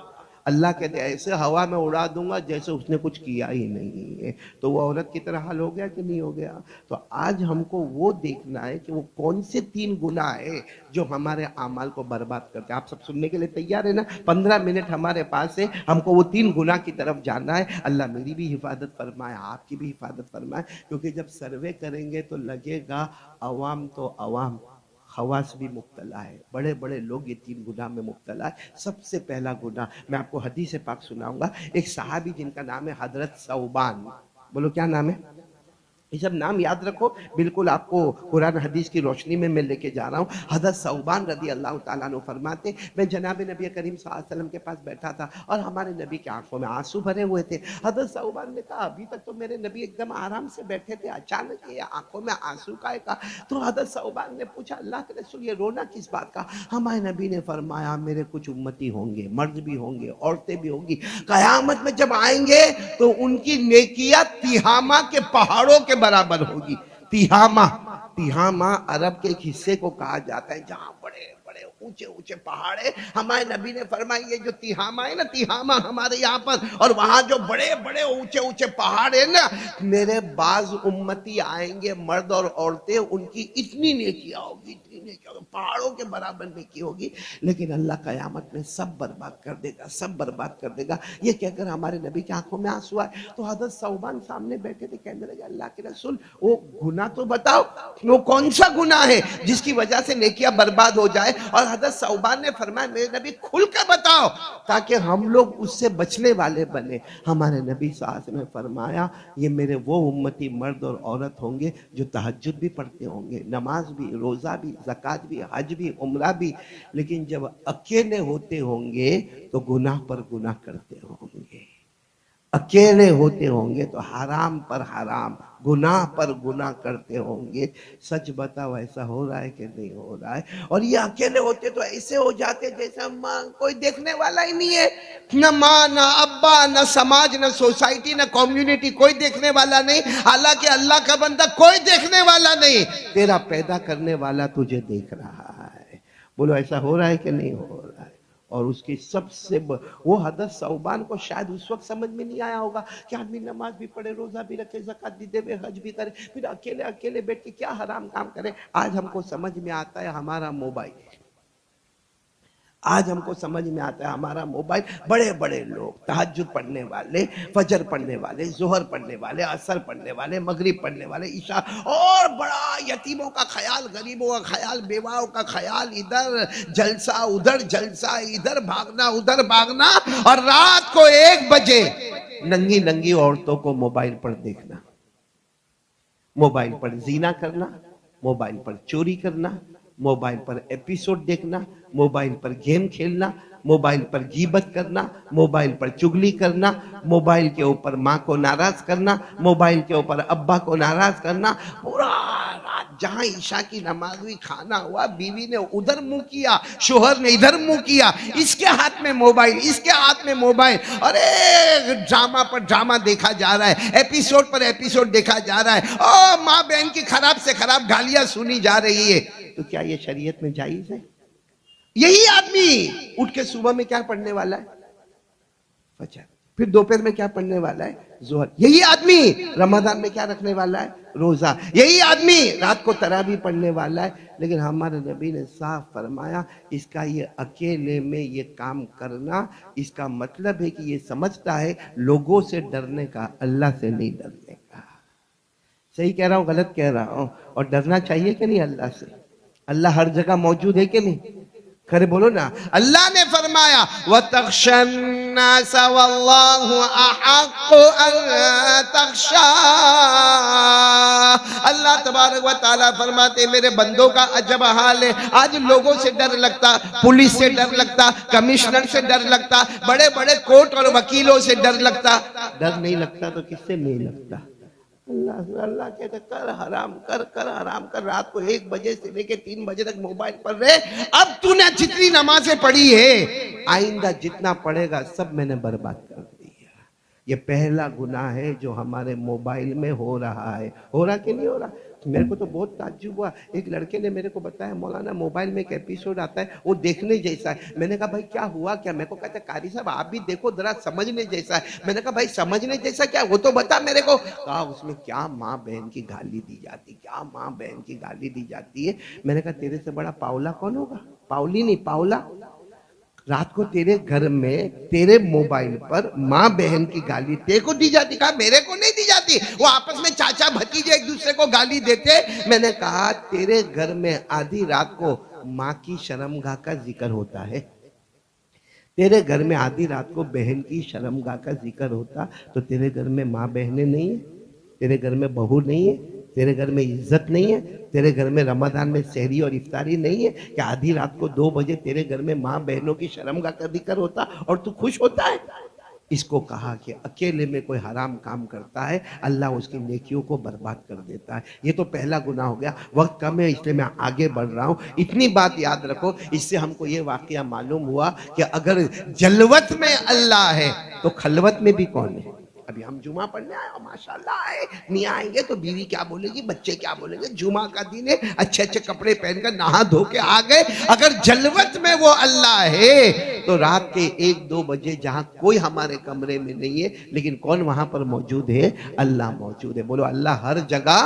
اللہ کہتے ایسے ہوا میں اڑا دوں گا جیسے اس نے کچھ کیا ہی نہیں ہے. تو وہ عورت کی طرح حل ہو گیا کہ نہیں ہو گیا؟ تو آج ہم کو وہ دیکھنا ہے کہ وہ کون سے 3 گناہ ہے جو ہمارے اعمال کو برباد کرتے ہیں. آپ سب سننے کے لیے تیار ہے نا؟ 15 منٹ ہمارے پاس ہے، ہم کو وہ 3 گناہ کی طرف جانا ہے. اللہ میری بھی حفاظت فرمائے، آپ کی بھی حفاظت فرمائے. کیونکہ جب سروے کریں گے تو لگے گا عوام تو عوام، خواص بھی مبتلا ہے، بڑے بڑے لوگ یہ 3 گناہ میں مبتلا ہے. سب سے پہلا گناہ میں آپ کو حدیث پاک سناؤں گا. ایک صحابی جن کا نام ہے حضرت ثوبان. بولو کیا نام ہے؟ یہ سب نام یاد رکھو، بالکل آپ کو قرآن حدیث کی روشنی میں لے کے جا رہا ہوں. حضرت ثوبان رضی اللہ تعالیٰ عنہ فرماتے میں جناب نبی کریم صلی اللہ علیہ وسلم کے پاس بیٹھا تھا اور ہمارے نبی کی آنکھوں میں آنسو بھرے ہوئے تھے. حضرت ثوبان نے کہا ابھی تک تو میرے نبی ایک دم آرام سے بیٹھے تھے، اچانک یہ آنکھوں میں آنسو کائے کا؟ تو حضرت ثوبان نے پوچھا اللہ کے رسول یہ رونا کس بات کا؟ ہمارے نبی نے فرمایا میرے کچھ امتی ہوں گے، مرد بھی ہوں گے، عورتیں بھی ہوں گی، قیامت میں جب آئیں گے تو ان کی نیکیاں تیہامہ کے پہاڑوں کے برابر ہوگی. تیہامہ عرب کے ایک حصے کو کہا جاتا ہے جہاں بڑے بڑے اونچے اونچے پہاڑ ہے. ہمارے نبی نے فرمایا یہ جو تیہامہ ہے نا، تیہامہ ہمارے یہاں پر، اور وہاں جو بڑے بڑے اونچے اونچے پہاڑ ہیں نا، میرے بعض امتی آئیں گے مرد اور عورتیں، ان کی اتنی نیکیاں ہوگی، اتنی نیکیاں ہوگی، پہاڑوں کے برابر نیکی ہوگی، لیکن اللہ قیامت میں سب برباد کر دے گا، سب برباد کر دے گا. یہ کہہ کر ہمارے نبی کی آنکھوں میں آنسو آئے. تو حضرت ثوبان سامنے بیٹھے تھے، کہنے لگے اللہ کے رسول وہ گناہ تو بتاؤ، وہ کون سا گناہ ہے جس کی وجہ سے نیکیاں برباد ہو جائے؟ اور حضرت ثوبان نے فرمایا میرے نبی کھل کر بتاؤ تاکہ ہم لوگ اس سے بچنے والے بنے. ہمارے نبی صلی اللہ علیہ وسلم نے فرمایا یہ میرے وہ امتی مرد اور عورت ہوں گے جو تہجد بھی پڑھتے ہوں گے، نماز بھی، روزہ بھی، زکوٰۃ بھی، حج بھی، عمرہ بھی، لیکن جب اکیلے ہوتے ہوں گے تو گناہ پر گناہ کرتے ہوں گے. اکیلے ہوتے ہوں گے تو حرام پر حرام، گناہ پر گناہ کرتے ہوں گے. سچ بتاؤ ایسا ہو رہا ہے کہ نہیں ہو رہا ہے؟ اور یہ اکیلے ہوتے تو ایسے ہو جاتے جیسا ماں کوئی دیکھنے والا ہی نہیں ہے، نہ ماں نہ ابا نہ سماج نہ سوسائٹی نہ کمیونٹی، کوئی دیکھنے والا نہیں. حالانکہ اللہ کا بندہ کوئی دیکھنے والا نہیں، تیرا پیدا کرنے والا تجھے دیکھ رہا ہے. بولو ایسا ہو رہا ہے کہ نہیں ہو رہا ہے؟ اور اس کی سب سے وہ حضرت ثوبان کو شاید اس وقت سمجھ میں نہیں آیا ہوگا کہ آدمی نماز بھی پڑھے، روزہ بھی رکھے، زکوٰۃ بھی دے، حج بھی کرے، پھر اکیلے اکیلے بیٹھ کے کیا حرام کام کرے. آج ہم کو سمجھ میں آتا ہے ہمارا موبائل، آج ہم کو سمجھ میں آتا ہے ہمارا موبائل. بڑے بڑے لوگ تہجد پڑھنے والے، فجر پڑھنے والے، ظہر پڑھنے والے، عصر پڑھنے والے، مغرب پڑھنے والے، عشاء، اور بڑا یتیموں کا خیال، غریبوں کا خیال، بیواؤں کا خیال، ادھر جلسہ ادھر جلسہ، ادھر بھاگنا ادھر بھاگنا، اور رات کو 1 بجے ننگی ننگی عورتوں کو موبائل پر دیکھنا، موبائل پر زنا کرنا، موبائل پر چوری کرنا، موبائل پر ایپیسوڈ دیکھنا، موبائل پر گیم کھیلنا، موبائل پر غیبت کرنا، موبائل پر چگلی کرنا، موبائل کے اوپر ماں کو ناراض کرنا، موبائل کے اوپر ابا کو ناراض کرنا. پورا رات جہاں عشاء کی نماز ہوئی، کھانا ہوا، بیوی نے ادھر منہ کیا، شوہر نے ادھر منہ کیا، اس کے ہاتھ میں موبائل، اس کے ہاتھ میں موبائل، اور ڈرامہ پر ڈرامہ دیکھا جا رہا ہے، ایپیسوڈ پر ایپیسوڈ دیکھا جا رہا ہے، اور ماں بہن کی خراب سے خراب گالیاں سنی جا رہی ہے. تو کیا یہ شریعت میں جائز ہے؟ یہی آدمی اٹھ کے صبح میں کیا پڑھنے والا ہے؟ فجر. پھر دوپہر میں کیا پڑھنے والا ہے؟ ظہر. یہی آدمی رمضان میں کیا رکھنے والا ہے؟ روزہ. یہی آدمی رات کو تراویح پڑھنے والا ہے. لیکن ہمارے نبی نے صاف فرمایا اس کا یہ اکیلے میں یہ کام کرنا، اس کا مطلب ہے کہ یہ سمجھتا ہے لوگوں سے ڈرنے کا، اللہ سے نہیں ڈرنے کا. صحیح کہہ رہا ہوں غلط کہہ رہا ہوں؟ اور ڈرنا چاہیے کہ نہیں اللہ سے؟ اللہ ہر جگہ موجود ہے کہ نہیں؟ کھڑے بولو نا. اللہ نے فرمایا وَتَخْشَى النَّاسَ وَاللَّهُ أَحَقُّ أَن تَخْشَىٰ. اللہ تبارک و تعالیٰ فرماتے میرے بندوں کا عجب حال ہے. آج لوگوں سے ڈر لگتا، پولیس سے ڈر لگتا، کمشنر سے ڈر لگتا، بڑے بڑے کورٹ اور وکیلوں سے ڈر لگتا. ڈر نہیں لگتا تو کس سے نہیں لگتا؟ اللہ کہتا کر حرام کر، کر حرام کر. رات کو 1 بجے سے لے کے 3 بجے تک موبائل پر رہے. اب تو نے جتنی نمازیں پڑھی ہے، آئندہ جتنا پڑھے گا سب میں نے برباد کر دیا. یہ پہلا گناہ ہے جو ہمارے موبائل میں ہو رہا ہے. ہو رہا کہ نہیں ہو رہا؟ میرے کو تو بہت تعجب ہوا، ایک لڑکے نے میرے کو بتایا مولانا موبائل میں ایک ایپیسوڈ آتا ہے وہ دیکھنے جیسا ہے۔ میں نے کہا بھائی کیا ہوا کیا؟ میرے کو کہتا ہے قاری صاحب آپ بھی دیکھو ذرا سمجھنے جیسا ہے۔ میں نے کہا بھائی سمجھنے جیسا کیا وہ تو بتا میرے کو۔ کہا اس میں کیا ماں بہن کی گالی دی جاتی، کیا ماں بہن کی گالی دی جاتی ہے۔ میں نے کہا تیرے سے بڑا پاولا کون ہوگا؟ پاولی نہیں، پاولا۔ رات کو تیرے گھر میں تیرے موبائل پر ماں بہن کی گالی تیرے کو دی جاتی؟ کہا میرے کو نہیں دی جاتی، وہ آپس میں چاچا بھتیجے ایک دوسرے کو گالی دیتے۔ میں نے کہا تیرے گھر میں آدھی رات کو ماں کی شرمگاہ کا ذکر ہوتا ہے، تیرے گھر میں آدھی رات کو بہن کی شرمگاہ کا ذکر ہوتا تو تیرے گھر میں ماں بہنیں نہیں ہیں، تیرے گھر میں بہو نہیں ہے، تیرے گھر میں عزت نہیں ہے، تیرے گھر میں رمضان میں سحری اور افطاری نہیں ہے کہ آدھی رات کو 2 بجے تیرے گھر میں ماں بہنوں کی شرمگاہ کا ذکر ہوتا اور تو خوش ہوتا ہے؟ اس کو کہا کہ اکیلے میں کوئی حرام کام کرتا ہے اللہ اس کی نیکیوں کو برباد کر دیتا ہے۔ یہ تو پہلا گناہ ہو گیا۔ وقت کم ہے اس لیے میں آگے بڑھ رہا ہوں، اتنی بات یاد رکھو۔ اس سے ہم کو یہ واقعہ معلوم ہوا کہ اگر جلوت میں اللہ ہے تو خلوت میں بھی کون ہے؟ ابھی ہم جمعہ پڑھنے آئے اور ماشاءاللہ آئے، نہیں آئیں گے تو بیوی کیا بولے گی، بچے کیا بولیں گے، جمعہ کا دن ہے، اچھے اچھے کپڑے پہن کر نہا دھو کے آ گئے۔ اگر جلوت میں وہ اللہ ہے تو رات کے 1-2 بجے جہاں کوئی ہمارے کمرے میں نہیں ہے لیکن کون وہاں پر موجود ہے؟ اللہ موجود ہے۔ بولو اللہ ہر جگہ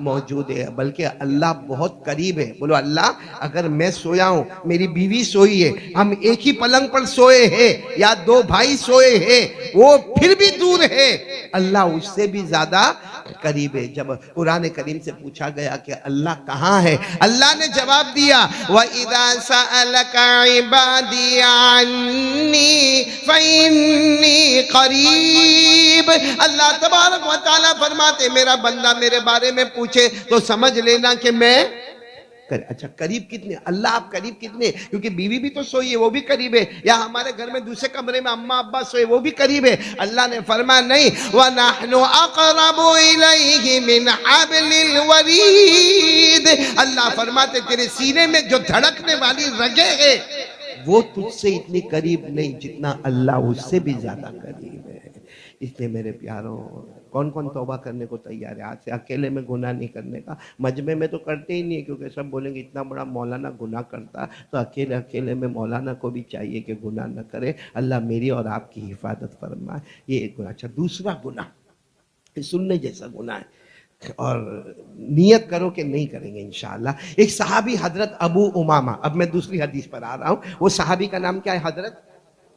موجود ہے، بلکہ اللہ بہت قریب ہے۔ بولو اللہ اگر میں سویا ہوں، میری بیوی سوئی ہے، ہم ایک ہی پلنگ پر سوئے ہیں یا 2 بھائی سوئے ہیں، وہ پھر بھی دور ہے، اللہ اس سے بھی زیادہ قریب ہے۔ جب قرآن کریم سے پوچھا گیا کہ اللہ کہاں ہے، اللہ نے جواب دیا وَإِذَا سَأَلَكَ عِبَادِي عَنِّي فَإِنِّي قَرِيب۔ اللہ تبارک و تعالیٰ فرماتے میرا بندہ میرے بارے میں پوچھے تو سمجھ لینا کہ میں اچھا قریب کتنے؟ اللہ آپ قریب کتنے؟ کیونکہ بیوی بھی تو سوئی ہے وہ بھی قریب ہے، یا ہمارے گھر میں دوسرے کمرے میں اماں ابا سوئے وہ بھی قریب ہے۔ اللہ نے فرمایا نہیں وَنَحْنُ أَقْرَبُ إِلَيْهِ مِنْ حَبْلِ الْوَرِيدِ۔ اللہ فرماتے تیرے سینے میں جو دھڑکنے والی رگیں ہیں وہ تجھ سے اتنی قریب نہیں جتنا اللہ اس سے بھی زیادہ قریب ہے۔ اس لیے میرے پیاروں کون کون توبہ کرنے کو تیار ہے آج سے؟ اکیلے میں گناہ نہیں کرنے کا، مجمع میں تو کرتے ہی نہیں ہے کیونکہ سب بولیں گے اتنا بڑا مولانا گناہ کرتا، تو اکیلے میں مولانا کو بھی چاہیے کہ گناہ نہ کرے۔ اللہ میری اور آپ کی حفاظت فرمائے۔ یہ ایک گناہ۔ اچھا دوسرا گناہ سننے جیسا گناہ ہے اور نیت کرو کہ نہیں کریں گے انشاءاللہ۔ ایک صحابی حضرت ابو امامہ، اب میں دوسری حدیث پر آ رہا ہوں، وہ صحابی کا نام کیا ہے؟ حضرت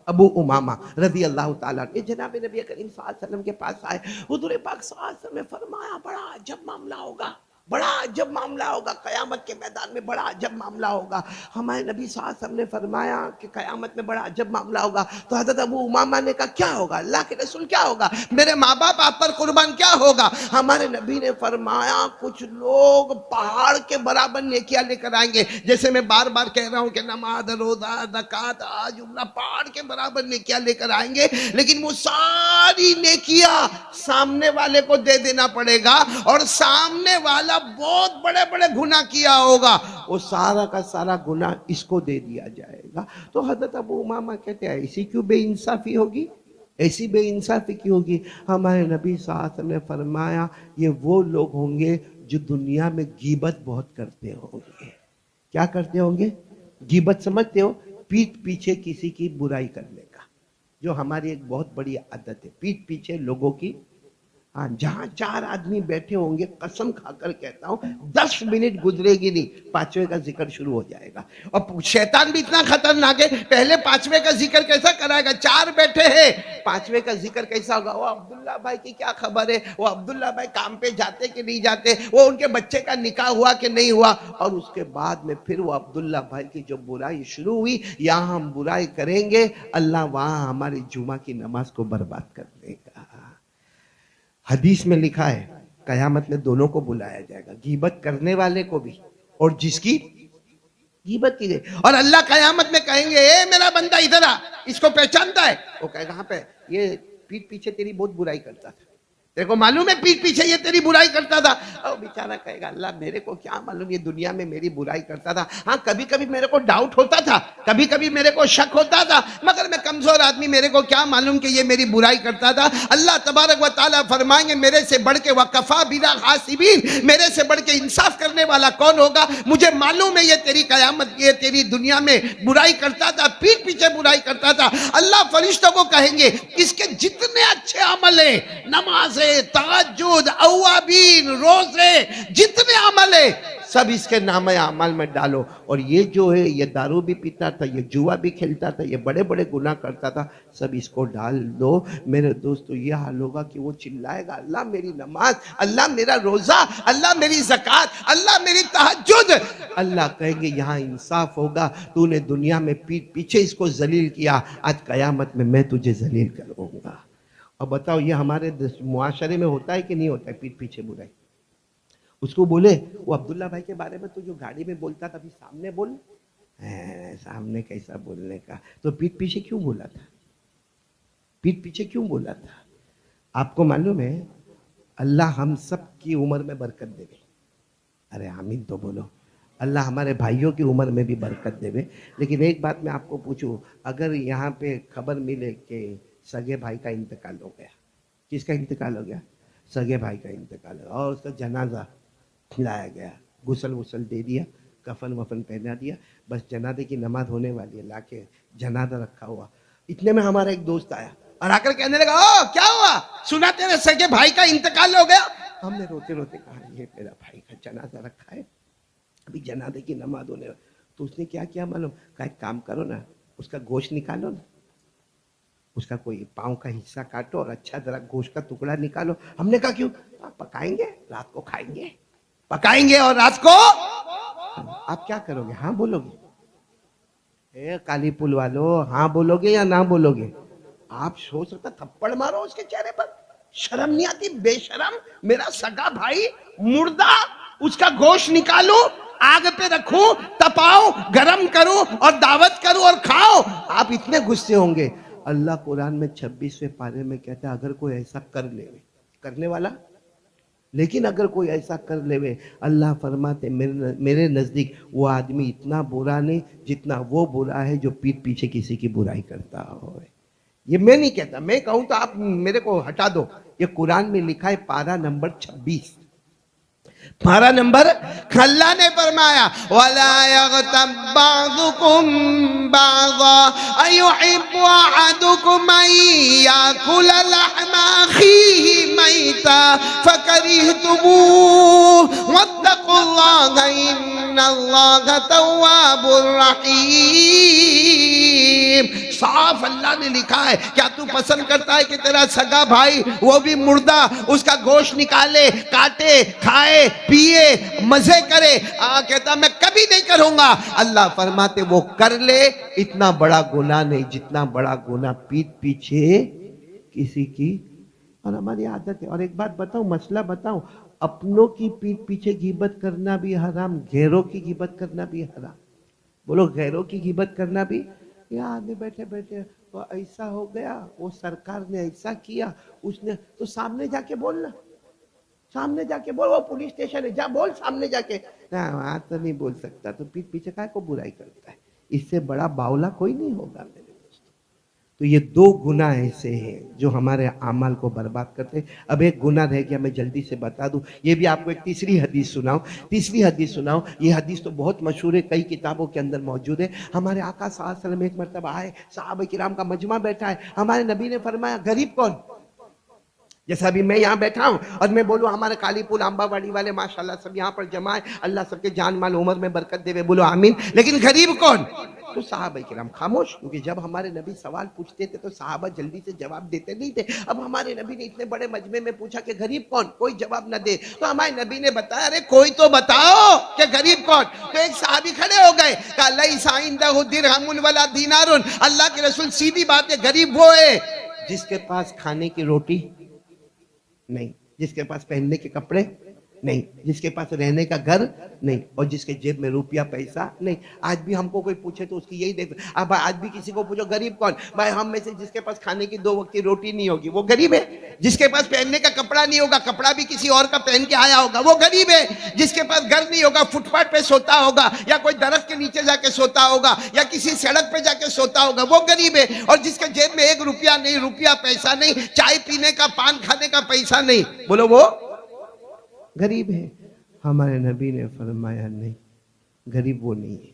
ابو امامہ رضی اللہ تعالیٰ عنہ۔ جناب نبی کریم صلی اللہ علیہ وسلم کے پاس آئے، حضور پاک صلی اللہ علیہ وسلم نے فرمایا بڑا عجب معاملہ ہوگا، بڑا عجب معاملہ ہوگا، قیامت کے میدان میں بڑا عجب معاملہ ہوگا۔ ہمارے نبی صلی اللہ علیہ وسلم نے فرمایا کہ قیامت میں بڑا عجب معاملہ ہوگا، تو حضرت ابو امامہ نے کہا کیا ہوگا اللہ کے رسول، کیا ہوگا؟ میرے ماں باپ آپ پر قربان، کیا ہوگا؟ ہمارے نبی نے فرمایا کچھ لوگ پہاڑ کے برابر نیکیاں لے کر آئیں گے، جیسے میں بار بار کہہ رہا ہوں کہ نماز روزہ زکوٰۃ حج عمرہ پہاڑ کے برابر نیکیاں لے کر آئیں گے، لیکن وہ ساری نیکیاں سامنے والے کو دے دینا پڑے گا، اور سامنے والا بہت بڑے بڑے گناہ کیا ہوگا، وہ سارا کا سارا گناہ اس کو دے دیا جائے گا۔ تو حضرت ابو امامہ کہتے ہیں ایسی کیوں بے انصافی ہوگی، ایسی بے انصافی کیوں ہوگی؟ ہمارے نبی صلی اللہ علیہ وسلم نے فرمایا یہ وہ لوگ ہوں گے جو دنیا میں غیبت بہت کرتے ہوں گے۔ کیا کرتے ہوں گے؟ غیبت سمجھتے ہو؟ پیٹھ پیچھے کسی کی برائی کرنے کا، جو ہماری ایک بہت بڑی عادت ہے، پیٹھ پیچھے لوگوں کی۔ ہاں جہاں 4 آدمی بیٹھے ہوں گے قسم کھا کر کہتا ہوں 10 منٹ گزرے گی نہیں 5ویں کا ذکر شروع ہو جائے گا۔ اور شیطان بھی اتنا خطرناک ہے، پہلے 5ویں کا ذکر کیسا کرائے گا؟ 4 بیٹھے ہیں، 5ویں کا ذکر کیسا ہوگا؟ وہ عبداللہ بھائی کی کیا خبر ہے، وہ عبداللہ بھائی کام پہ جاتے کہ نہیں جاتے، وہ ان کے بچے کا نکاح ہوا کہ نہیں ہوا، اور اس کے بعد میں پھر وہ عبداللہ بھائی کی جو برائی شروع ہوئی، یہاں ہم برائی کریں گے اللہ وہاں ہماری جمعہ کی نماز کو برباد کر دے گا۔ حدیث میں لکھا ہے قیامت میں دونوں کو بلایا جائے گا، غیبت کرنے والے کو بھی اور جس کی غیبت کی گئی، اور اللہ قیامت میں کہیں گے اے میرا بندہ ادھر آ، اس کو پہچانتا ہے؟ وہ کہے گا ہاں پہ، یہ پیٹھ پیچھے تیری بہت برائی کرتا تھا، تیرے کو معلوم ہے پیٹھ پیچھے یہ تیری برائی کرتا تھا؟ اور بیچارہ کہے گا اللہ میرے کو کیا معلوم یہ دنیا میں میری برائی کرتا تھا. ہاں کبھی کبھی میرے کو ڈاؤٹ ہوتا تھا, کبھی کبھی میرے کو شک ہوتا تھا, مگر میں کمزور آدمی, میرے کو کیا معلوم کہ یہ میری برائی کرتا تھا. اللہ تبارک و تعالیٰ فرمائیں گے میرے سے بڑھ کے وَقَفَا بِنَا حَاسِبِينَ, میرے سے بڑھ کے انصاف کرنے والا کون ہوگا؟ مجھے معلوم ہے یہ تیری قیامت, یہ تیری دنیا میں برائی کرتا تھا, پیٹھ پیچھے برائی کرتا تھا. اللہ فرشتوں کو کہیں گے اس کے جتنے اچھے عمل ہیں, نمازیں, تہجد, اوابین, روزے, جتنے عمل ہیں سب اس کے نام اعمال میں ڈالو. اور یہ جو ہے یہ دارو بھی پیتا تھا, یہ جوا بھی کھیلتا تھا, یہ بڑے بڑے گناہ کرتا تھا, سب اس کو ڈال دو. میرے دوستو یہ حال ہوگا کہ وہ چلائے گا اللہ میری نماز, اللہ میرا روزہ, اللہ میری زکوٰۃ, اللہ میری تہجد. اللہ کہیں گے یہاں انصاف ہوگا, تو نے دنیا میں پیٹھ پیچھے اس کو ذلیل کیا, آج قیامت میں تجھے ذلیل کروں گا. اور بتاؤ یہ ہمارے معاشرے میں ہوتا ہے کہ نہیں ہوتا ہے پیٹھ پیچھے برائی؟ اس کو بولے وہ عبداللہ بھائی کے بارے میں تو جو گاڑی میں بولتا تھا ابھی سامنے بول, سامنے کیسا بولنے کا, تو پیٹھ پیچھے کیوں بولا تھا؟ پیٹھ پیچھے کیوں بولا تھا؟ آپ کو معلوم ہے اللہ ہم سب کی عمر میں برکت دے. ارے آمین تو بولو. اللہ ہمارے بھائیوں کی عمر میں بھی برکت دے. لیکن ایک بات میں آپ کو پوچھوں, اگر یہاں پہ خبر ملے کہ سگے بھائی کا انتقال ہو گیا, کس کا انتقال ہو گیا؟ سگے بھائی کا انتقال ہو گیا, اور اس کا جنازہ لایا گیا, غسل وسل دے دیا, کفن وفن پہنا دیا, بس جنازے کی نماز ہونے والی ہے, لا کے جنازہ رکھا ہوا. اتنے میں ہمارا ایک دوست آیا اور آ کر کہنے لگا او کیا ہوا, سنا تیرے سگے بھائی کا انتقال ہو گیا. ہم نے روتے روتے کہا یہ میرا بھائی کا جنازہ رکھا ہے, ابھی جنازے کی نماز ہونے. تو اس نے کیا کیا معلوم, کہا ایک کام کرو نا, اس کا گوشت نکالو نا, اس کا کوئی پاؤں کا حصہ کاٹو اور اچھا ذرا گوشت کا ٹکڑا نکالو. ہم نے کہا کیوں؟ پکائیں گے, رات کو کھائیں گے, پکائیں گے اور رات کو. آپ کیا کرو گے؟ ہاں بولو گے؟ اے کالی پل والو, ہاں بولو گے یا نہ بولو گے؟ آپ ہو سکتا تھپڑ مارو اس کے چہرے پر, شرم نہیں آتی؟ بے شرم, میرا سگا بھائی مردہ, اس کا گوشت نکالو, آگ پہ رکھو, تپاؤ, گرم کرو اور دعوت کرو اور کھاؤ. آپ اتنے غصے ہوں گے. اللہ قرآن میں 26ویں پارے میں کہتا ہے اگر کوئی ایسا کر لے, کرنے والا, لیکن اگر کوئی ایسا کر لے, اللہ فرماتے میرے نزدیک وہ آدمی اتنا برا نہیں جتنا وہ برا ہے جو پیٹھ پیچھے کسی کی برائی کرتا ہو. یہ میں نہیں کہتا, میں کہوں تو آپ میرے کو ہٹا دو. یہ قرآن میں لکھا ہے, پارہ نمبر 26, پارہ نمبر. اللہ نے فرمایا وَلَا يَغْتَبْ بَعْضُكُمْ بَعْضًا أَيُحِبُّ أَحَدُكُمْ أَن يَأْكُلَ لَحْمَ أَخِيهِ مَيْتًا فَكَرِهْتُمُوهُ وَاتَّقُوا اللَّهَ إِنَّ اللَّهَ تَوَّابٌ رَحِيمٌ. صاف اللہ نے لکھا ہے. کیا تو پسند کرتا ہے کہ تیرا سگا بھائی وہ بھی مردہ اس کا گوشت نکالے, کاٹے, کھائے, پیے, مزے کرے؟ کہتا میں کبھی نہیں کروں گا. اللہ فرماتے وہ کر لے, اتنا بڑا گناہ نہیں جتنا بڑا گناہ پیٹھ پیچھے کسی کی. اور ہماری عادت ہے. اور ایک بات بتاؤں, مسئلہ بتاؤں, اپنوں کی پیٹھ پیچھے غیبت کرنا بھی حرام, غیروں کی غیبت کرنا بھی حرام. بولو غیروں کی غیبت کرنا بھی. یہاں آدمی بیٹھے بیٹھے وہ ایسا ہو گیا, وہ سرکار نے ایسا کیا, اس نے تو سامنے جا کے بولنا, سامنے جا کے بول, وہ پولیس اسٹیشن ہے, جا بول سامنے جا کے. وہاں تو نہیں بول سکتا, تو پیٹھ پیچھے کائے کو برائی کرتا ہے؟ اس سے بڑا باولا کوئی نہیں ہوگا میرے دوستو. تو یہ دو گناہ ایسے ہیں جو ہمارے اعمال کو برباد کرتے ہیں. اب ایک گناہ رہ گیا, میں جلدی سے بتا دوں. یہ بھی آپ کو ایک تیسری حدیث سناؤں. یہ حدیث تو بہت مشہور ہے, کئی کتابوں کے اندر موجود ہے. ہمارے آقا صلی اللہ علیہ وسلم ایک مرتبہ آئے, صحابہ کرام کا مجمع بیٹھا ہے. ہمارے نبی نے فرمایا غریب کون؟ جیسا ابھی میں یہاں بیٹھا ہوں اور میں بولوں ہمارے کالی پول امبا واڑی والے ماشاءاللہ سب یہاں پر جمع ہے, اللہ سب کے جان مال عمر میں برکت دے, بولو آمین. لیکن غریب کون؟ تو صحابہ کرام خاموش, کیونکہ جب ہمارے نبی سوال پوچھتے تھے تو صحابہ جلدی سے جواب دیتے نہیں تھے. اب ہمارے نبی نے اتنے بڑے مجمع میں پوچھا کہ غریب کون, کوئی جواب نہ دے. تو ہمارے نبی نے بتایا ارے کوئی تو بتاؤ کہ غریب کون. تو ایک صحابی کھڑے ہو گئے, کہا لیس عندہ درہم ولا دینار. اللہ کے رسول سیدھی بات ہے, غریب وہ ہے جس کے پاس کھانے کی روٹی نہیں, جس کے پاس پہننے کے کپڑے نہیں, جس کے پاس رہنے کا گھر نہیں, اور جس کے جیب میں روپیہ پیسہ نہیں. آج بھی ہم کو کوئی پوچھے تو اس کی یہی دیکھ, اب آج بھی کسی کو پوچھو غریب کون, بھائی ہم میں سے جس کے پاس کھانے کی 2 وقت کی روٹی نہیں ہوگی وہ غریب ہے. جس کے پاس پہننے کا کپڑا نہیں ہوگا, کپڑا بھی کسی اور کا پہن کے آیا ہوگا, وہ غریب ہے. جس کے پاس گھر نہیں ہوگا, فٹ پاتھ پہ سوتا ہوگا, یا کوئی درخت کے نیچے جا کے سوتا ہوگا, یا کسی سڑک پہ جا کے سوتا ہوگا, وہ غریب ہے. اور جس کے جیب میں 1 روپیہ نہیں, روپیہ پیسہ نہیں, چائے پینے کا, پان کھانے کا پیسہ نہیں, بولو وہ غریب ہے. ہمارے نبی نے فرمایا نہیں, غریب وہ نہیں ہے.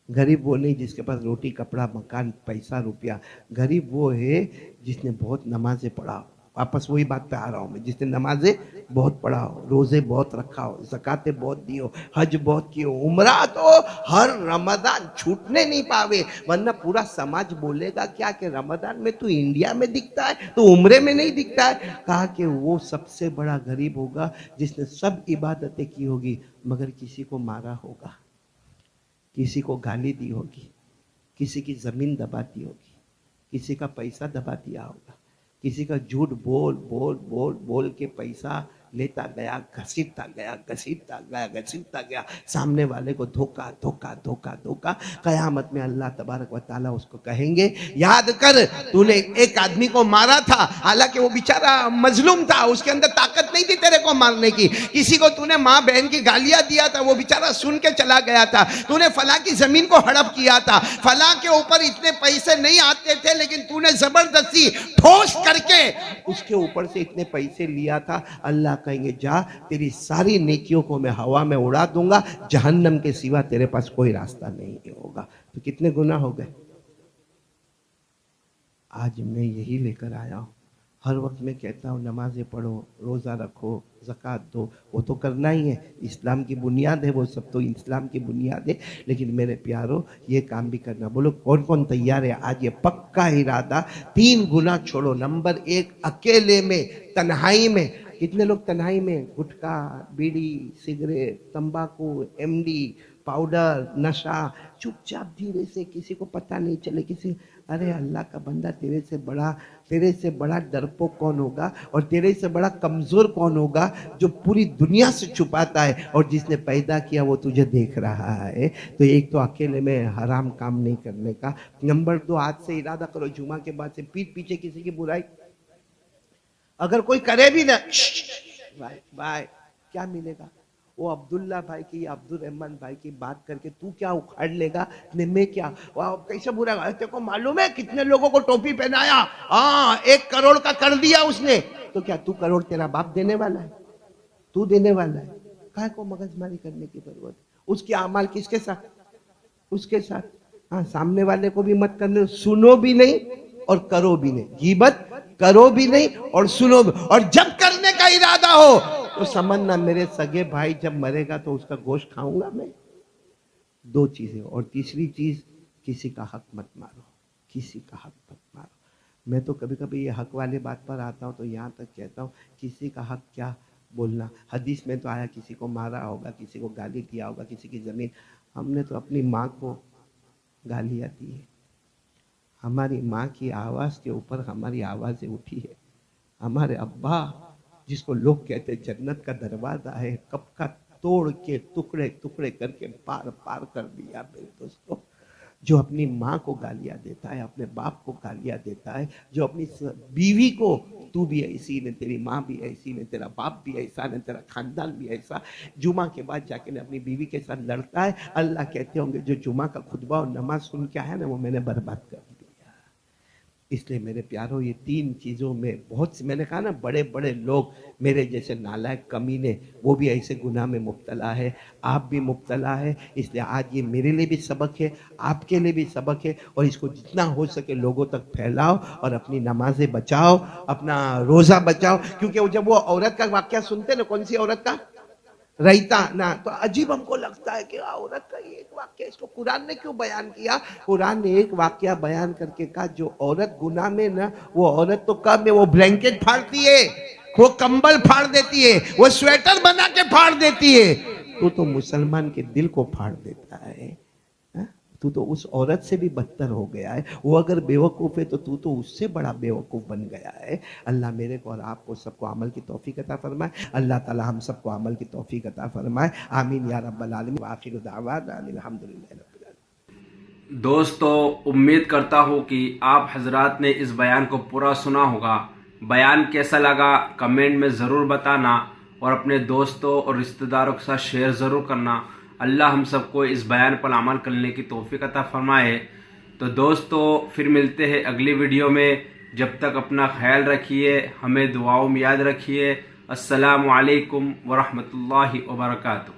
غریب وہ نہیں جس کے پاس روٹی, کپڑا, مکان, پیسہ, روپیہ. غریب وہ ہے جس نے بہت نمازیں پڑھا ہو. واپس وہی بات پہ آ رہا ہوں میں, جس نے نمازیں بہت پڑھا ہو, روزے بہت رکھا ہو, زکاتیں بہت دی ہو, حج بہت کی ہو, عمرہ تو ہر رمضان چھوٹنے نہیں پاوے. ورنہ پورا سماج بولے گا کیا کہ رمضان میں تو انڈیا میں دکھتا ہے, تو عمرے میں نہیں دکھتا ہے. کہا کہ وہ سب سے بڑا غریب ہوگا جس نے سب عبادتیں کی ہوگی مگر کسی کو مارا ہوگا, کسی کو گالی دی ہوگی, کسی کی زمین دبا دی ہوگی, کسی کا پیسہ دبا دیا ہوگا, کسی کا جھوٹ بول بول بول بول کے پیسہ لیتا گیا, گھسیٹتا گیا, گھسیٹتا گیا, گھسیٹتا گیا, سامنے والے کو دھوکا دھوکا دھوکا دھوکا. قیامت میں اللہ تبارک و تعالیٰ اس کو کہیں گے, یاد کر تو نے ایک آدمی کو مارا تھا, حالانکہ وہ بیچارہ مظلوم تھا, اس کے اندر طاقت نہیں تھی تیرے کو مارنے کی. کسی کو تو نے ماں بہن کی گالیاں دیا تھا, وہ بیچارہ سن کے چلا گیا تھا. تو نے فلاں کی زمین کو ہڑپ کیا تھا, فلاں کے اوپر اتنے پیسے نہیں آتے تھے, لیکن تو نے زبردستی ٹھوس کر کے اس کے اوپر سے اتنے پیسے لیا تھا. اللہ کہیں گے جا, تیری ساری نیکیوں کو میں ہوا میں اڑا دوں گا, جہنم کے سوا تیرے پاس کوئی راستہ نہیں ہوگا. تو کتنے گناہ ہو گئے. آج میں یہی لے کر آیا ہوں. ہر وقت میں کہتا ہوں نمازیں پڑھو, روزہ رکھو, زکوٰۃ دو, وہ تو کرنا ہی ہے, اسلام کی بنیاد ہے, وہ سب تو اسلام کی بنیاد ہے. لیکن میرے پیارو یہ کام بھی کرنا. بولو کون کون تیار ہے آج یہ پکا ارادہ, 3 گناہ چھوڑو. نمبر 1, اکیلے میں, تنہائی میں. کتنے لوگ تنہائی میں گٹکا, بیڑی, سگریٹ, تمباکو, ایم ڈی, پاؤڈر, نشہ, چپ چاپ دھیرے سے, کسی کو پتہ نہیں چلے. کسی ارے اللہ کا بندہ, تیرے سے بڑا ڈرپوک کون ہوگا, اور تیرے سے بڑا کمزور کون ہوگا جو پوری دنیا سے چھپاتا ہے, اور جس نے پیدا کیا وہ تجھے دیکھ رہا ہے. تو ایک تو اکیلے میں حرام کام نہیں کرنے کا. نمبر 2, آج سے ارادہ کرو جمعہ کے بعد سے پیٹھ پیچھے کسی کی برائی اگر کوئی کرے بھی نہ, بھائی کیا ملے گا. وہ عبداللہ بھائی کی, عبد الرحمن بھائی کی بات کر کے تو کیا اکھاڑ لے گا, میں کیا کیسے برا. تیرے کو معلوم ہے کتنے لوگوں کو ٹوپی پہنایا, 1 کروڑ کا کر دیا اس نے, تو کیا تو کروڑ تیرا باپ دینے والا ہے, تو دینے والا ہے. کائے کو مغز ماری کرنے کی ضرورت. اس کے اعمال کس کے ساتھ, اس کے ساتھ. سامنے والے کو بھی مت کرنے, سنو بھی نہیں اور کرو بھی نہیں. غیبت کرو بھی نہیں اور سنو بھی. اور جب کرنے کا ارادہ ہو تو سمجھنا میرے سگے بھائی جب مرے گا تو اس کا گوشت کھاؤں گا میں. 2 چیزیں. اور تیسری چیز, کسی کا حق مت مارو, کسی کا حق مت مارو. میں تو کبھی کبھی یہ حق والے بات پر آتا ہوں تو یہاں تک کہتا ہوں کسی کا حق کیا بولنا. حدیث میں تو آیا کسی کو مارا ہوگا, کسی کو گالی دیا ہوگا, کسی کی زمین. ہم نے تو اپنی ماں کو گالیاں دی ہے. ہماری ماں کی آواز کے اوپر ہماری آوازیں اٹھی ہے. ہمارے ابا جس کو لوگ کہتے جنت کا دروازہ ہے, کب کا توڑ کے ٹکڑے ٹکڑے کر کے پار پار کر دیا. میرے دوستوں, جو اپنی ماں کو گالیاں دیتا ہے, اپنے باپ کو گالیاں دیتا ہے, جو اپنی بیوی کو تو بھی ایسی نے, تیری ماں بھی ایسی نے, تیرا باپ بھی ایسا نے, تیرا خاندان بھی ایسا, جمعہ کے بعد جا کے اپنی بیوی کے ساتھ لڑتا ہے, اللہ کہتے ہوں گے جو جمعہ کا خطبہ اور نماز سن کے آیا نا وہ میں نے برباد کر دیا. اس لیے میرے پیاروں یہ 3 چیزوں میں بہت سی, میں نے کہا نا بڑے بڑے لوگ میرے جیسے نالائق کمینے وہ بھی ایسے گناہ میں مبتلا ہے, آپ بھی مبتلا ہے. اس لیے آج یہ میرے لیے بھی سبق ہے, آپ کے لیے بھی سبق ہے, اور اس کو جتنا ہو سکے لوگوں تک پھیلاؤ, اور اپنی نمازیں بچاؤ, اپنا روزہ بچاؤ. کیونکہ جب وہ عورت کا واقعہ سنتے نا, کون سی عورت کا, رہتا نا, تو عجیب ہم کو لگتا ہے کہ عورت کا یہ ایک واقعہ اس کو قرآن نے کیوں بیان کیا. قرآن نے ایک واقعہ بیان کر کے کہا جو عورت گناہ میں نا, وہ عورت تو کم ہے, وہ بلینکٹ پھاڑتی ہے, وہ کمبل پھاڑ دیتی ہے, وہ سویٹر بنا کے پھاڑ دیتی ہے. تو مسلمان کے دل کو پھاڑ دیتا ہے. تو اس عورت سے بھی بدتر ہو گیا ہے. وہ اگر بیوقوف ہے تو تو اس سے بڑا بیوقوف بن گیا ہے. اللہ میرے کو اور آپ کو سب کو عمل کی توفیق عطا فرمائے. اللہ تعالی ہم سب کو عمل کی توفیق عطا فرمائے. آمین یا رب العالمین. وآخر دعوانا الحمدللہ رب العالمین. دوستو، امید کرتا ہوں کہ آپ حضرات نے اس بیان کو پورا سنا ہوگا. بیان کیسا لگا کمنٹ میں ضرور بتانا، اور اپنے دوستوں اور رشتہ داروں کے ساتھ شیئر ضرور کرنا. اللہ ہم سب کو اس بیان پر عمل کرنے کی توفیق عطا فرمائے. تو دوستو، پھر ملتے ہیں اگلی ویڈیو میں. جب تک اپنا خیال رکھیے، ہمیں دعاؤں میں یاد رکھیے. السلام علیکم ورحمۃ اللہ وبرکاتہ.